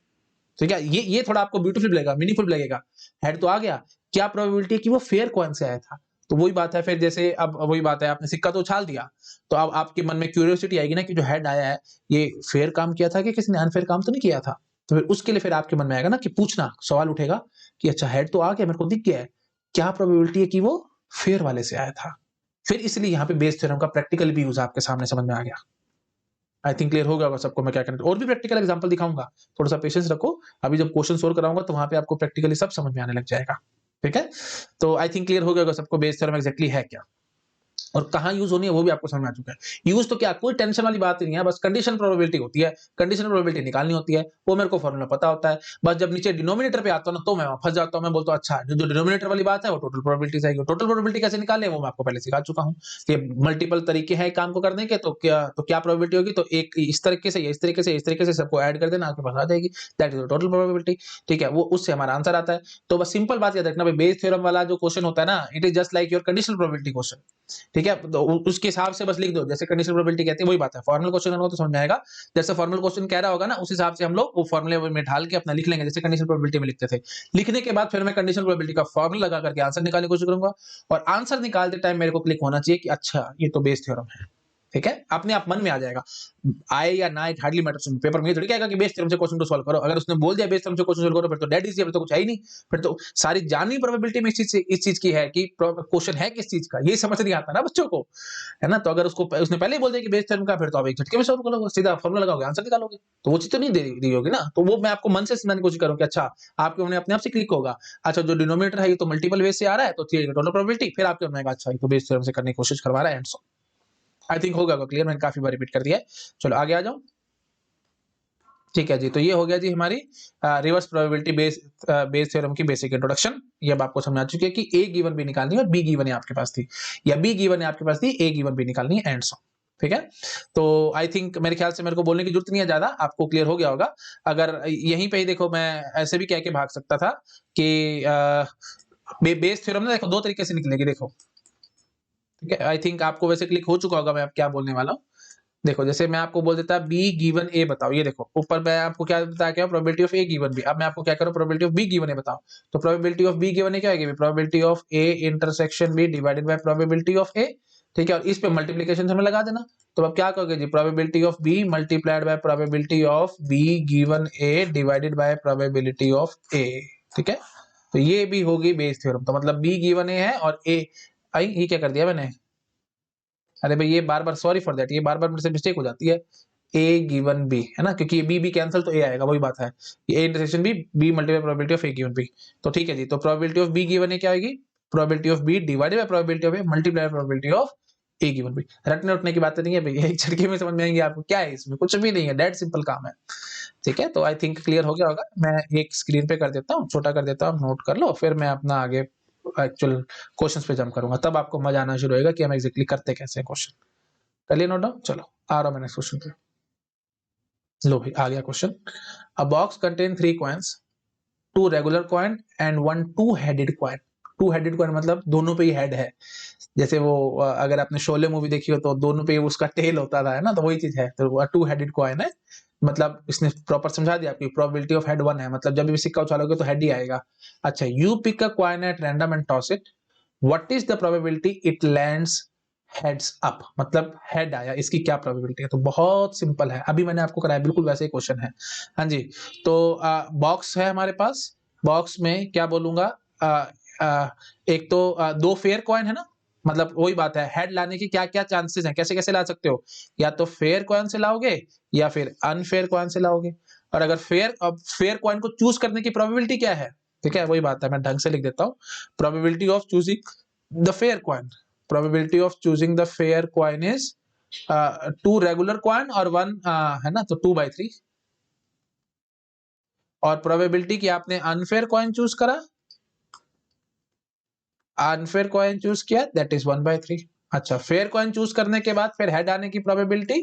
ठीक है, ये थोड़ा आपको ब्यूटीफुल लगेगा, मीनिंगफुल लगेगा, हेड तो आ गया, क्या प्रोबेबिलिटी है कि वो फेयर कॉइन से आया था, तो वही बात है फिर, जैसे अब वही बात है, आपने सिक्का तो उछाल दिया, तो अब आपके मन में क्यूरियोसिटी आएगी ना कि जो हेड आया है ये फेयर काम किया था कि किसी ने अनफेयर काम तो नहीं किया था, तो फिर उसके लिए फिर आपके मन में आएगा ना कि पूछना, सवाल उठेगा कि अच्छा हेड तो आ गया, मेरे को दिख गया है, क्या प्रोबेबिलिटी है कि वो फेयर वाले से आया था। फिर इसलिए यहाँ पे बेस थ्योरम का प्रैक्टिकल भी यूज आपके सामने समझ में आ गया। आई थिंक क्लियर हो गया होगा सबको मैं क्या करना, और भी प्रैक्टिकल एग्जांपल दिखाऊंगा, थोड़ा सा पेशेंस रखो, अभी जब क्वेश्चन सोल्व कराऊंगा तो वहां पे आपको प्रैक्टिकली सब समझ में आने लग जाएगा। ठीक है, तो आई थिंक क्लियर हो गया होगा सबको बेस थ्योरम एग्जैक्टली है क्या और कहाँ यूज होनी है वो भी आपको समझ में आ चुका है। यूज तो क्या, कोई टेंशन वाली बात नहीं है, बस कंडीशन प्रोबेबिलिटी होती है, कंडीशन प्रोबेबिलिटी निकालनी होती है, वो मेरे को फॉर्मूला पता होता है, बस जब नीचे डिनोमिनेटर पे आता हूं ना तो मैं वहां फंस जाता हूं, मैं बोलता हूं अच्छा जो डिनोमिनेटर वाली बात है वो टोटल प्रोबेबिलिटी आएगी, टोटल प्रोबेबिलिटी कैसे निकाले वो मैं आपको पहले सिखा चुका हूं कि मल्टीपल तरीके हैं काम को करने के, तो क्या प्रोबेबिलिटी होगी, तो एक इस तरीके से इस तरीके से इस तरीके से सबको ऐड कर देना, आपके पास आ जाएगी, दैट इज टोटल प्रोबेबिलिटी। ठीक है, वो उससे हमारा आंसर आता है। तो बस सिंपल बात याद रखना भाई, बेस थ्योरम वाला जो क्वेश्चन होता है ना, it is just like your conditional probability question. ठीक है, तो उसके हिसाब से बस लिख दो, जैसे कंडीशनल प्रोबेबिलिटी कहती है वही बात है, फॉर्मल क्वेश्चन होगा तो समझ में आएगा, जैसे फॉर्मल क्वेश्चन कह रहा होगा ना उस हिसाब से हम लोग वो फॉर्मूले में ढाल के अपना लिख लेंगे, जैसे कंडीशनल प्रोबेबिलिटी में लिखते थे। लिखने के बाद फिर मैं कंडीशनल प्रोबेबिलिटी का फॉर्मूला लगा करके आंसर निकालने की कोशिश करूंगा, और आंसर निकालते टाइम मेरे को क्लिक होना चाहिए कि अच्छा ये तो बेस थ्योरम है। ठीक है, अपने आप मन में आ जाएगा, आए या ना आए हार्डली मैटर्स, पेपर में ये थोड़ी कहेगा कि बेस थ्योरम से क्वेश्चन को सॉल्व करो, अगर उसने बोल दिया बेस थ्योरम से क्वेश्चन सॉल्व करो फिर तो डेड इजी है, फिर तो कुछ है ही नहीं, फिर तो सारी जानवी प्रोबेबिलिटी में इस चीज की है कि क्वेश्चन है किस चीज का, ये समझ नहीं आता ना बच्चों को, है ना। तो अगर उसने पहले ही बोल दिया कि बेस थ्योरम का, फिर तो आप एक झटके में सॉल्व करोगे, सीधा फॉर्मूला लगाओगे आंसर निकालोगे, तो वो चीज तो नहीं दे दी होगी ना, तो वो मैं आपको मन से समझाने की कोशिश करूँ कि अच्छा आपके मन में अपने आप से क्लिक होगा, अच्छा जो डिनोमिनेटर है ये तो मल्टीपल वे से आ रहा है, तो टोटल प्रोबेबिलिटी, फिर आपके मन में अच्छा ये तो बेस थ्योरम से करने की कोशिश करवा रहा है, एंड सो आई थिंक होगा क्लियर, मैंने काफी बार रिपीट कर दिया है। चलो आगे आ जाओ। ठीक है जी, तो ये हो गया जी हमारी रिवर्स प्रोबेबिलिटी बेस थ्योरम की बेसिक इंट्रोडक्शन। ये अब आपको समझ आ चुकी है कि ए गिवन भी निकालनी है और बी गिवन है आपके पास थी, या बी गिवन है आपके पास थी, ए गिवन भी निकालनी है, एंड सो। ठीक है, तो आई थिंक मेरे ख्याल से मेरे को बोलने की जरूरत नहीं है ज्यादा, आपको क्लियर हो गया होगा। अगर यहीं पे ही देखो, मैं ऐसे भी कह के भाग सकता था कि बेस थ्योरम ना देखो दो तरीके से निकलेगी, देखो। ठीक है, आई थिंक आपको वैसे क्लिक हो चुका होगा मैं आप क्या बोलने वाला हूँ। देखो जैसे मैं आपको बोल देता बी गिवन ए बताओ, ये देखो ऊपर मैं आपको क्या बताया क्या, probability of A given B, अब मैं आपको क्या करूं, probability of B given A बताओ, तो probability of B given A क्या आएगी, probability of A intersection B divided by probability of A. ठीक है, और इस पे मल्टीप्लीकेशन से हमें लगा देना। तो अब क्या कहोगे जी, probability of B multiplied by probability of B given A divided by probability of A. ठीक है, तो ये भी होगी बेस थ्योरम। तो मतलब बी गिवन ए है और ए आई, ये क्या कर दिया मैंने, अरे भाई ये बार बार, सॉरी फॉर दैट, ये बार बार मेरे से मिस्टेक हो जाती है। ए गिवन बी है ना, क्योंकि बी बी कैंसिल तो ए आएगा, वही बात है। ये A intersection B multiply probability of A given B. तो ठीक है जी, तो probability of B given A क्या आएगी, probability of B divided by probability of A multiply probability of A given B. रटने उठने की बात नहीं है भाई, एक झटके में समझ में आएंगे आपको, क्या है इसमें, कुछ भी नहीं है, डेट सिंपल काम है। ठीक है, तो आई थिंक क्लियर हो गया होगा। मैं एक स्क्रीन पे कर देता हूँ, छोटा कर देता हूँ, नोट कर लो, फिर मैं अपना आगे एक्चुअल क्वेश्चंस पे जंप करूंगा, तब आपको मजा आना शुरू होगा कि हम एग्जैक्टली करते कैसे हैं क्वेश्चन। कर लिया नोट डाउन, चलो आ रहा हूं मैं नेक्स्ट क्वेश्चन पे। लो भाई आ गया question. A box contain 3 coins, 2 regular coin and 1 two headed coin. Two headed coin मतलब दोनों पे ही हेड है। जैसे वो अगर आपने शोले मूवी देखी हो तो दोनों पे उसका टेल होता था, है ना, तो वही चीज है। तो टू हेडेड कॉइन है, मतलब इसने प्रॉपर समझा दिया आपकी। प्रोबेबिलिटी ऑफ हेड 1 है, मतलब जब भी सिक्का उछालोगे तो हेड ही आएगा। अच्छा, you pick a coin at random and toss it, what is the probability it lands heads up, मतलब हेड आया, इसकी क्या प्रोबेबिलिटी है। तो बहुत सिंपल है, अभी मैंने आपको कराया बिल्कुल वैसे ही क्वेश्चन है। हाँ जी, तो बॉक्स है हमारे पास, बॉक्स में क्या बोलूंगा, एक तो 2 फेयर कॉइन है ना, मतलब वही बात है, हेड लाने की क्या क्या चांसेस हैं, कैसे कैसे ला सकते हो, या तो फेयर कॉइन से लाओगे या फिर अनफेयर कॉइन से लाओगे। और अगर फेयर कॉइन को चूज करने की प्रोबेबिलिटी क्या है, ठीक है, वही बात है, मैं ढंग से लिख देता हूँ। Probability of choosing the fair coin, probability of choosing the fair coin is 2 regular coin और 1 है ना, तो 2/3। और probability कि आपने unfair coin चूज करा, unfair coin चूज किया, that is 1/3। अच्छा, fair coin चूज करने के बाद फिर head आने की probability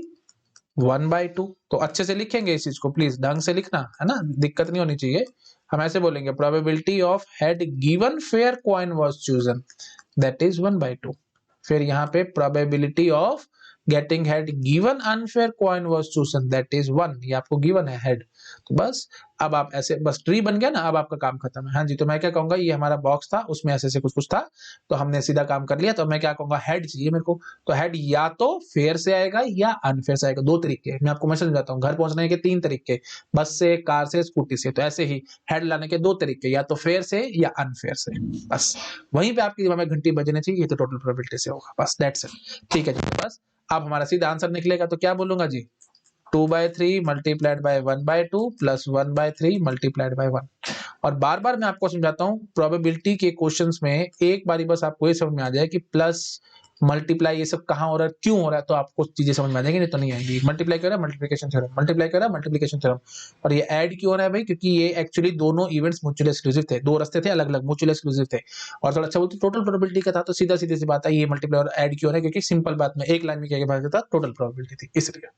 1/2। तो अच्छे से लिखेंगे इस चीज को, प्लीज ढंग से लिखना, है ना, दिक्कत नहीं होनी चाहिए। हम ऐसे बोलेंगे, probability of head given fair coin was chosen, that is 1/2। फिर यहाँ पे probability of getting head given unfair coin was chosen, that is 1। ये आपको given है head। तो बस अब आप ऐसे, बस ट्री बन गया ना, अब आपका काम खत्म है। हाँ जी, तो मैं क्या कहूंगा, ये हमारा बॉक्स था, उसमें ऐसे ऐसे कुछ कुछ था, तो हमने सीधा काम कर लिया। तो मैं क्या कहूंगा, हेड चाहिए मेरे को। तो हेड या तो फेयर से आएगा या अनफेयर से आएगा। 2 तरीके, मैं आपको मैं समझाता हूँ। घर पहुंचने के 3 तरीके, बस से, कार से, स्कूटी से। तो ऐसे ही हेड लाने के 2 तरीके, या तो फेयर से या अनफेयर से। बस वहीं पे आपकी दिमाग में घंटी बजने चाहिए, ये तो टोटल प्रोबेबिलिटी से होगा, बस दैट्स इट। ठीक है जी, बस अब हमारा सीधा आंसर निकलेगा। तो क्या बोलूंगा जी, 2/3 multiplied by 1/2 plus 1/3 multiplied by 1। और बार बार मैं आपको समझाता हूँ, प्रोबेबिलिटी के क्वेश्चंस में एक बारी बस आपको ये समझ में आ जाए कि प्लस मल्टीप्लाई ये सब कहाँ हो रहा है, क्यों हो रहा है, तो आपको चीजें समझ में आ जाएंगी, नहीं तो नहीं आएंगी। मल्टीप्लाई कर रहा है, मल्टीप्लिकेशन थ्योरम, मल्टीप्लाई कर रहा है, मल्टीप्लिकेशन थ्योरम। और ये ऐड क्यों हो रहा है भाई, क्योंकि ये एक्चुअली दोनों इवेंट्स म्यूचुअली एक्सक्लूसिव थे, 2 रास्ते थे अलग अलग, म्यूचुअली एक्सक्लूसिव थे। और थोड़ा अच्छा बोलते टोटल प्रोबेबिलिटी का था, तो सीधा सीधी सी बात है, ये मल्टीप्लाई और ऐड क्यों हो रहा है, क्योंकि सिंपल बात में एक लाइन में क्या भाग जाता, टोटल प्रोबेबिलिटी थी, इसलिए।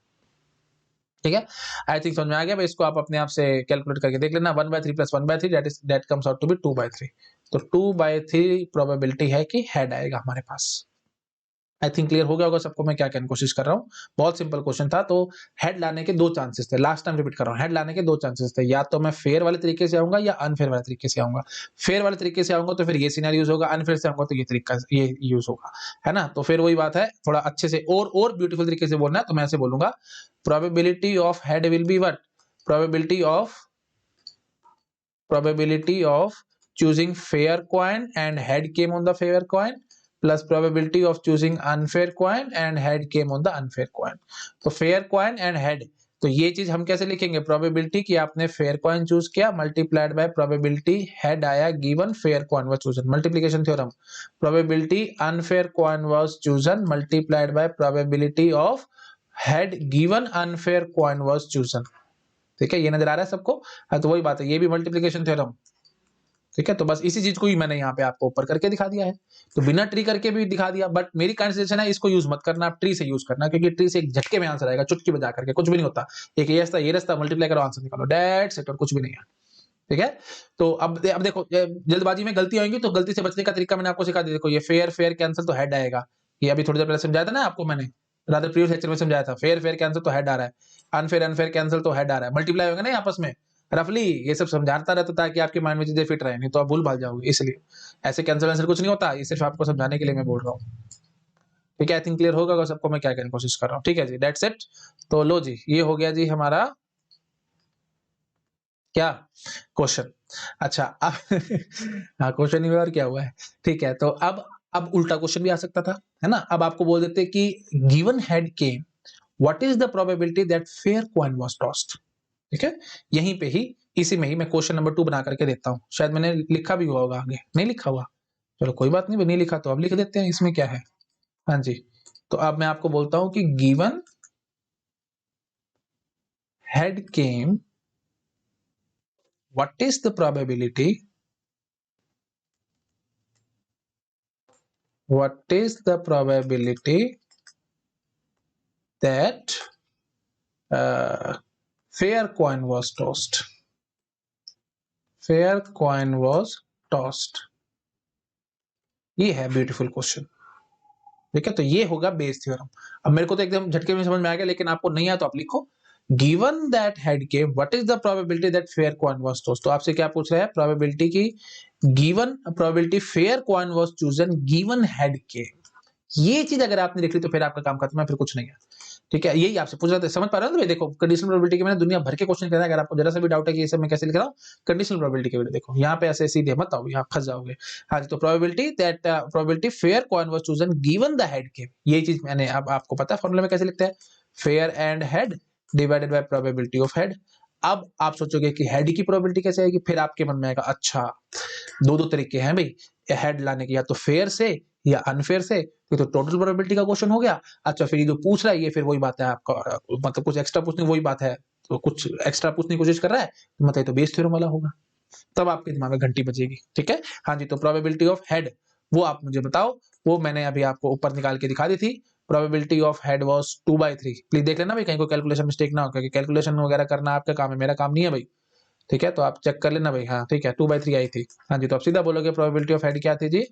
ठीक है, आई थिंक समझ में आ गया भाई। इसको आप अपने आप से कैलकुलेट करके देख लेना, 1/3 plus 1/3 that comes out to be 2/3। तो 2/3 प्रोबेबिलिटी है कि हेड आएगा हमारे पास। आई थिंक क्लियर हो गया होगा सबको मैं क्या कहने की कोशिश कर रहा हूँ। बहुत सिंपल क्वेश्चन था। तो हेड लाने के 2 चांसेस थे, लास्ट टाइम रिपीट कर रहा हूँ, हेड लाने के 2 चांसेस थे, या तो मैं फेयर वाले तरीके से आऊंगा या अनफेयर वाले तरीके से आऊंगा। फेयर वाले तरीके से आऊंगा तो फिर ये सिनेरियो यूज होगा, अनफेयर से आऊंगा तो ये तरीका ये यूज होगा, है ना। तो फिर वही बात है, थोड़ा अच्छे से और ब्यूटीफुल तरीके से बोलना है, तो मैं ऐसे बोलूंगा, probability of head will be what, probability of choosing fair coin and head came on the fair coin plus probability of choosing unfair coin and head came on the unfair coin। तो fair coin and head, तो ये चीज हम कैसे लिखेंगे, प्रोबेबिलिटी कि आपने फेयर कॉइन चूज किया मल्टीप्लाइड बाय प्रोबेबिलिटी हेड आया given fair coin was chosen, multiplication theorem. Probability unfair coin was chosen multiplied by probability of head given unfair coin was chosen. ठीक है, ये नजर आ रहा है सबको। हाँ, तो वही बात है, ये भी मल्टीप्लिकेशन थ्योरम। ठीक है, तो बस इसी चीज को ही मैंने यहाँ पे आपको ऊपर करके दिखा दिया है। तो बिना ट्री करके भी दिखा दिया, बट मेरी कंसिडरेशन है इसको यूज मत करना, आप ट्री से यूज करना, क्योंकि ट्री से एक झटके में आंसर आएगा, चुटकी बजा करके, कुछ भी नहीं होता। एक ये रास्ता मल्टीप्लाई करो, आंसर निकालो, दैट्स इट, और कुछ भी नहीं है। ठीक है, तो अब देखो, जल्दबाजी में गलती होगी, तो गलती से बचने का तरीका मैंने आपको सिखा दिया। देखो, ये फेयर फेयर कैंसिल तो हेड आएगा, ये अभी थोड़ी देर पहले समझाया था ना आपको मैंने, रादर प्रीवियस लेक्चर में समझाया था। फेयर फेयर कैंसिल तो हेड आ रहा है, अनफेयर अनफेयर कैंसिल तो हेड आ रहा है, मल्टीप्लाई होगा ना आपस में। रफली ये सब समझाता रहता ताकि आपके माइंड में चीजें फिट रहे, नहीं तो आप भूल भाल जाओगे। इसलिए ऐसे कैंसिल कुछ नहीं होता, ये सिर्फ आपको समझाने के लिए मैं बोल रहा हूँ। ठीक है, आई थिंक क्लियर होगा सबको मैं क्या कहने की कोशिश कर रहा हूँ। ठीक है जी, दैट्स इट। तो लो जी, ये हो गया जी हमारा क्या क्वेश्चन। अच्छा अब हाँ क्वेश्चन ही और क्या हुआ है। ठीक है, तो अब उल्टा क्वेश्चन भी आ सकता था, है ना। अब आपको बोल देते कि given head came, what is the probability that fair coin was tossed. ठीक है, यहीं पे ही इसी में ही मैं क्वेश्चन नंबर 2 बना करके देता हूँ। शायद मैंने लिखा भी हुआ होगा, आगे नहीं लिखा हुआ, चलो कोई बात नहीं, नहीं लिखा तो अब लिख देते हैं, इसमें क्या है। हाँ जी, तो अब मैं आपको बोलता हूं कि given head came, what is the probability, what is the probability that fair coin was tossed, fair coin was tossed। ये है ब्यूटीफुल क्वेश्चन। ठीक है, तो ये होगा बेस थ्योरम। अब मेरे को तो एकदम झटके में समझ में आ गया, लेकिन आपको नहीं आया तो आप लिखो, गिवन दैट हेड के what is the probability that fair coin was tossed. तो आपसे क्या पूछ रहा है, प्रोबेबिलिटी की, given probability fair coin was chosen given head के। ये चीज अगर आपने लिख ली तो फिर आपका काम खत्म है, फिर कुछ नहीं है। ठीक है, यही आपसे पूछ रहा था, समझ पा रहे हो ना भाई। देखो कंडीशनल प्रोबेबिलिटी के मैंने दुनिया भर के क्वेश्चन किया है, अगर आपको जरा सा भी डाउट है कि ये सब मैं कैसे लिख रहा हूँ, कंडीशनल प्रोबेबिलिटी के वीडियो देखो, यहाँ पे ऐसे सीधे मत आओ, यहाँ फंस जाओगे। हाँ जी, तो probability that probability fair coin was chosen given the head के, ये चीज मैंने, अब आपको पता है फॉर्मूला में कैसे लिखते हैं, fair and head divided by probability of head. अब आप सोचोगे कि हेड की प्रोबेबिलिटी कैसे आएगी, फिर आपके मन में आएगा अच्छा दो दो तरीके हैं भाई हेड लाने के, या तो फेयर से या अनफेयर से। ये तो टोटल प्रोबेबिलिटी का क्वेश्चन हो गया। अच्छा फिर ये जो पूछ रहा है ये फिर वही बात है आपका, मतलब कुछ एक्स्ट्रा पूछने वही बात है, तो कुछ एक्स्ट्रा पूछने की कोशिश कर रहा है, तो मतलब तो बेस थ्योरम वाला होगा, तब आपके दिमाग में घंटी बजेगी। ठीक है, हाँ जी, तो प्रोबेबिलिटी ऑफ हेड वो आप मुझे बताओ, वो मैंने अभी आपको ऊपर निकाल के दिखा दी थी। Probability of head was 2/3। Please देख लेना भाई, कहीं को कैलकुलेशन मिस्टेक ना हो, क्योंकि कैलकुलेशन वगैरह करना आपका काम है, मेरा काम नहीं है भाई। ठीक है, तो आप चेक कर लेना भाई। हाँ ठीक है, 2/3 आई थी। हाँ जी, तो आप सीधा बोलोगे प्रोबेबिलिटी ऑफ हेड क्या थी जी,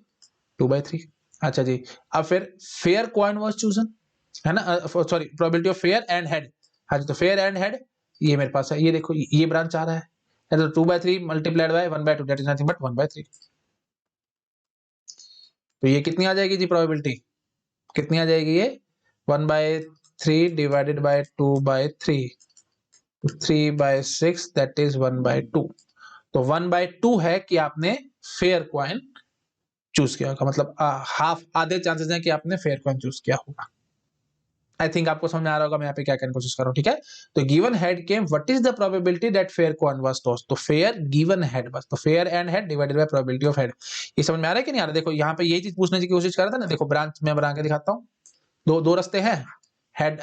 2/3। अच्छा जी, अब फिर फेयर कॉइन वाज चूजन, है ना, sorry probability of fair and head. हाँ जी, तो फेयर एंड हेड ये मेरे पास है, ये देखो ये ब्रांच आ रहा है, तो 2/3 multiplied by 1/2 that is nothing but 1/3। तो ये कितनी आ जाएगी जी प्रोबेबिलिटी, कितनी आ जाएगी ये, 1/3 डिवाइडेड बाय 2/3, 3/6 दैट इज 1/2। तो 1/2 है कि आपने फेयर कॉइन चूज किया होगा, मतलब हाफ, आधे चांसेस हैं कि आपने फेयर कॉइन चूज किया होगा। आई थिंक आपको समझ में आ रहा होगा मैं यहाँ पे क्या करने की कोशिश कर रहा हूँ। ठीक है, तो given head came, what is the probability that fair coin was tossed. तो फेयर गिवन हेड, बस तो fair and head divided by probability of head. ये समझ में आ रहा है कि नहीं आ रहा। देखो यहाँ पे ये चीज पूछने की कोशिश कर रहा था ना, देखो ब्रांच में बना के दिखाता हूँ, दो दो रास्ते हैं हेड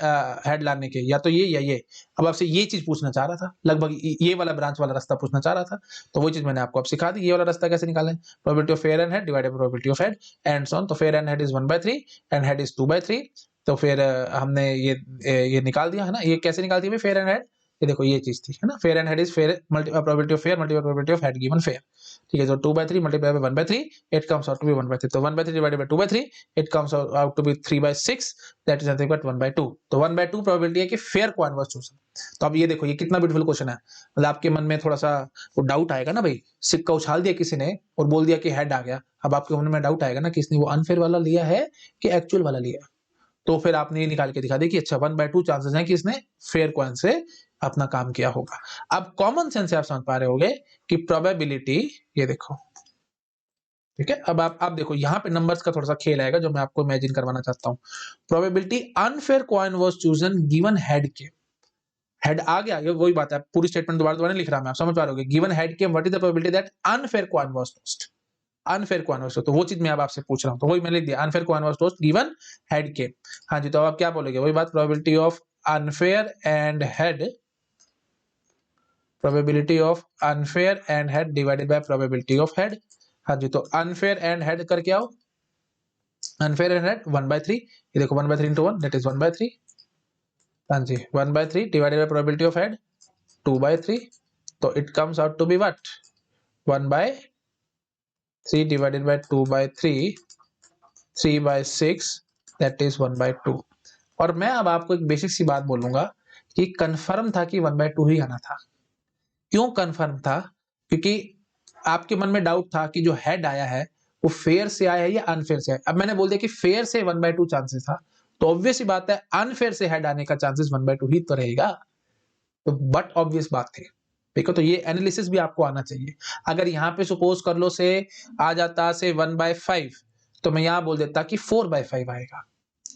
हेड लाने के, या तो ये या ये। अब आपसे ये चीज पूछना चाह रहा था, लगभग ये वाला ब्रांच वाला रास्ता पूछना चाह रहा था, तो वो चीज मैंने आपको अब सिखा दी, ये वाला रास्ता कैसे निकालें, probability of fair and head divided by probability of head and so on. तो fair and head is 1/3 and head is 2/3। तो फिर हमने ये निकाल दिया है ना, ये कैसे निकाल दिया फेयर एंड हेड, ये देखो ये चीज थी, है ना, fair and head is fair probability of fair multiply probability of head given fair. ठीक है, तो 2/3 multiply by 1/3 it comes out to be 1/3। तो 1/3 divided by 2/3 it comes out to be 3/6 that is nothing but 1/2। तो 1/2 प्रोबेबिलिटी है कि फेयर कॉइन वाज चूजन। तो अब ये देखो ये कितना ब्यूटीफुल क्वेश्चन है, मतलब आपके मन में थोड़ा सा वो डाउट आएगा ना भाई, सिक्का उछाल दिया किसी ने और बोल दिया कि हेड आ गया, अब आपके मन में डाउट आएगा ना कि इसने वो अनफेयर वाला लिया है कि एक्चुअल वाला लिया है। तो फिर आपने ये निकाल के दिखा दी कि अच्छा 1/2 चांसेस हैं कि इसने फेयर कॉइन से अपना काम किया होगा। अब कॉमन सेंस से आप समझ पा रहे होगे कि प्रोबेबिलिटी, ये देखो ठीक है, अब आप देखो यहाँ पे नंबर्स का थोड़ा सा खेल आएगा जो मैं आपको इमेजिन करवाना चाहता हूँ। Probability unfair coin was chosen given head के, हेड आ गया, ये वही बात है, पूरी स्टेटमेंट दोबारा दोबारा लिख रहा हूं मैं, आप समझ पा रहे होगे। गिवन हेड के what is the probability that unfair coin was tossed, unfair coin was tossed, तो वो चीज मैं अब आपसे पूछ रहा हूँ, तो वही मैंने लिख दिया unfair coin was tossed given head के। हाँ जी, तो अब आप क्या बोलोगे, वही बात, probability of unfair and head, probability of unfair and head divided by probability of head. हाँ जी, तो अनफेयर एंड हेड करके आओ, अनफेयर एंड हेड 1/3, ये देखो 1/3 into 1 दैट इज 1/3। हाँ जी, 1/3 divided by probability of head 2/3, तो it comes out to be what, 1/3 divided by 2/3, 3/6 that is 1/2। और मैं अब आपको एक बेसिक सी बात बोलूंगा कि कंफर्म था कि 1/2 ही आना था। क्यों कंफर्म था, क्योंकि आपके मन में डाउट था कि जो हेड आया है वो फेयर से आया है या अनफेयर से आया। अब मैंने बोल दिया कि फेयर से 1/2 चांसेस था, तो ऑब्वियस ही बात है अनफेयर से हेड आने का चांसेस 1/2 ही तो रहेगा। तो बट ऑब्वियस बात थी, देखो तो ये एनालिसिस भी आपको आना चाहिए। अगर यहाँ पे सपोज कर लो से आ जाता से 1/5, तो मैं यहाँ बोल देता कि 4/5 आएगा।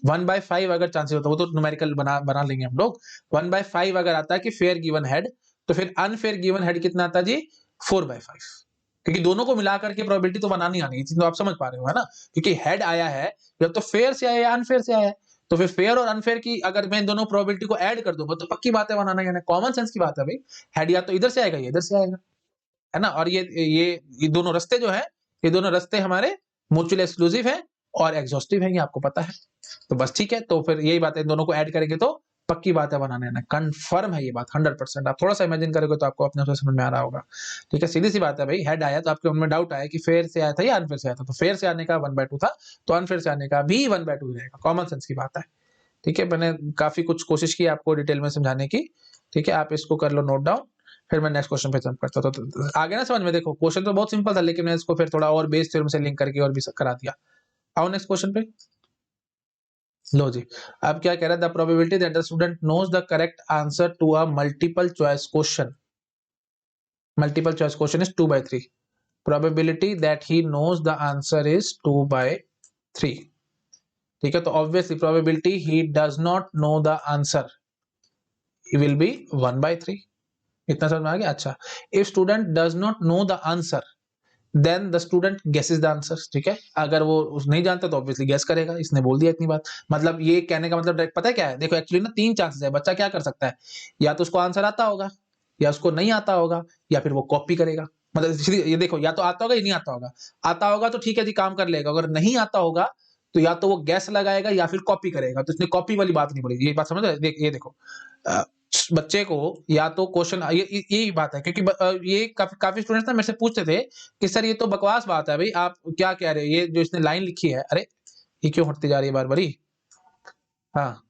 1/5 अगर चांसेस होता, वो तो न्यूमेरिकल बना लेंगे हम लोग। 1/5 अगर आता है कि फेयर गिवन हेड, तो फिर अनफेयर गिवन हेड कितना आता जी 4/5, क्योंकि दोनों को मिला करके प्रोबेबिलिटी तो बनानी आनी है, तो आप समझ पा रहे हो है ना, क्योंकि हेड आया है या तो फेयर से आया या अनफेयर से आया है। तो फिर फेयर और अनफेयर की अगर मैं दोनों प्रोबेबिलिटी को ऐड कर दूंगा तो पक्की बात है बनाना, यानी कॉमन सेंस की बात है भाई। हेड या तो इधर से आएगा या इधर से आएगा, है ना। और ये दोनों रास्ते जो है, ये दोनों रास्ते हमारे म्यूचुअली एक्सक्लूसिव है और एग्जॉस्टिव है, ये आपको पता है। तो बस ठीक है, तो फिर यही बात है, इन दोनों को ऐड करेंगे तो पक्की बात है बनाने आना, कंफर्म है ये बात 100%। आप थोड़ा सा इमेजिन करोगे तो आपको अपने समझ में आ रहा होगा। ठीक है, सीधी सी बात है भाई, हेड आया तो आपके मन में डाउट आया कि फेयर से आया था या अनफेयर से आया था, तो फेयर से आने का 1/2 था, तो अनफेयर से आने का भी 1/2 रहेगा, कॉमन सेंस की बात है। ठीक है, मैंने काफी कुछ कोशिश की आपको डिटेल में समझाने की। ठीक है, आप इसको कर लो नोट डाउन, फिर मैं नेक्स्ट क्वेश्चन पे जंप करता हूं। तो आगे ना समझ में, देखो क्वेश्चन तो बहुत सिंपल था, लेकिन मैंने इसको फिर थोड़ा और बेस थ्योरम से लिंक करके और भी करा दिया। आओ नेक्स्ट क्वेश्चन पे। लो जी, अब क्या कह रहा है, the probability that the student knows the correct answer to a multiple choice question, multiple choice question is 2/3, probability that he knows the answer is 2/3। ठीक है, तो obviously probability he does not know the answer will be 1/3। इतना समझ में आ गया। अच्छा, if student does not know the answer then the student guesses the answer. ठीक है, अगर वो नहीं जानता तो ऑब्वियसली गेस करेगा, इसने बोल दिया इतनी बात। मतलब ये कहने का मतलब डायरेक्ट पता है क्या है, देखो एक्चुअली ना 3 चांसेस है, बच्चा क्या कर सकता है, या तो उसको आंसर आता होगा, या उसको नहीं आता होगा, या फिर वो कॉपी करेगा। मतलब ये देखो, या तो आता होगा या नहीं आता होगा। आता होगा तो ठीक है जी, काम कर लेगा, अगर नहीं आता होगा तो या तो वो गैस लगाएगा या फिर कॉपी करेगा। तो इसने कॉपी वाली बात नहीं बोली, ये बात समझ रहे, ये देखो बच्चे को या तो क्वेश्चन, यही बात है, क्योंकि ये काफी स्टूडेंट्स ना मेरे से पूछते थे कि सर ये तो बकवास बात है भाई, आप क्या कह रहे हो, ये जो इसने लाइन लिखी है, अरे ये क्यों हटती जा रही है बार बारी। हाँ,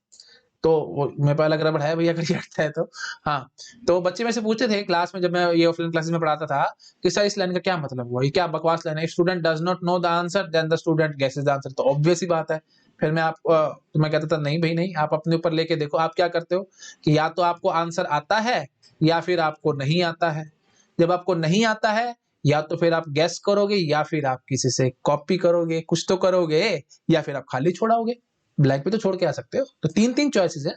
तो मेरे पास अलग रबड़ है भैया, अगर ये हटता है तो। हाँ, तो बच्चे मेरे से पूछते थे क्लास में, जब मैं ये ऑफलाइन क्लासेस में पढ़ाता था, कि सर इस लाइन का क्या मतलब हुआ, ये क्या बकवास लाइन है, student does not know the answer then the student guesses the answer. तो ऑब्वियस ही बात है। फिर तो मैं कहता था नहीं भाई नहीं, आप अपने ऊपर लेके देखो, आप क्या करते हो कि या तो आपको आंसर आता है या फिर आपको नहीं आता है। जब आपको नहीं आता है, या तो फिर आप गेस करोगे या फिर आप किसी से कॉपी करोगे, कुछ तो करोगे, या फिर आप खाली छोड़ाओगे, ब्लैंक पे तो छोड़ के आ सकते हो। तो 3 चॉइसेस हैं।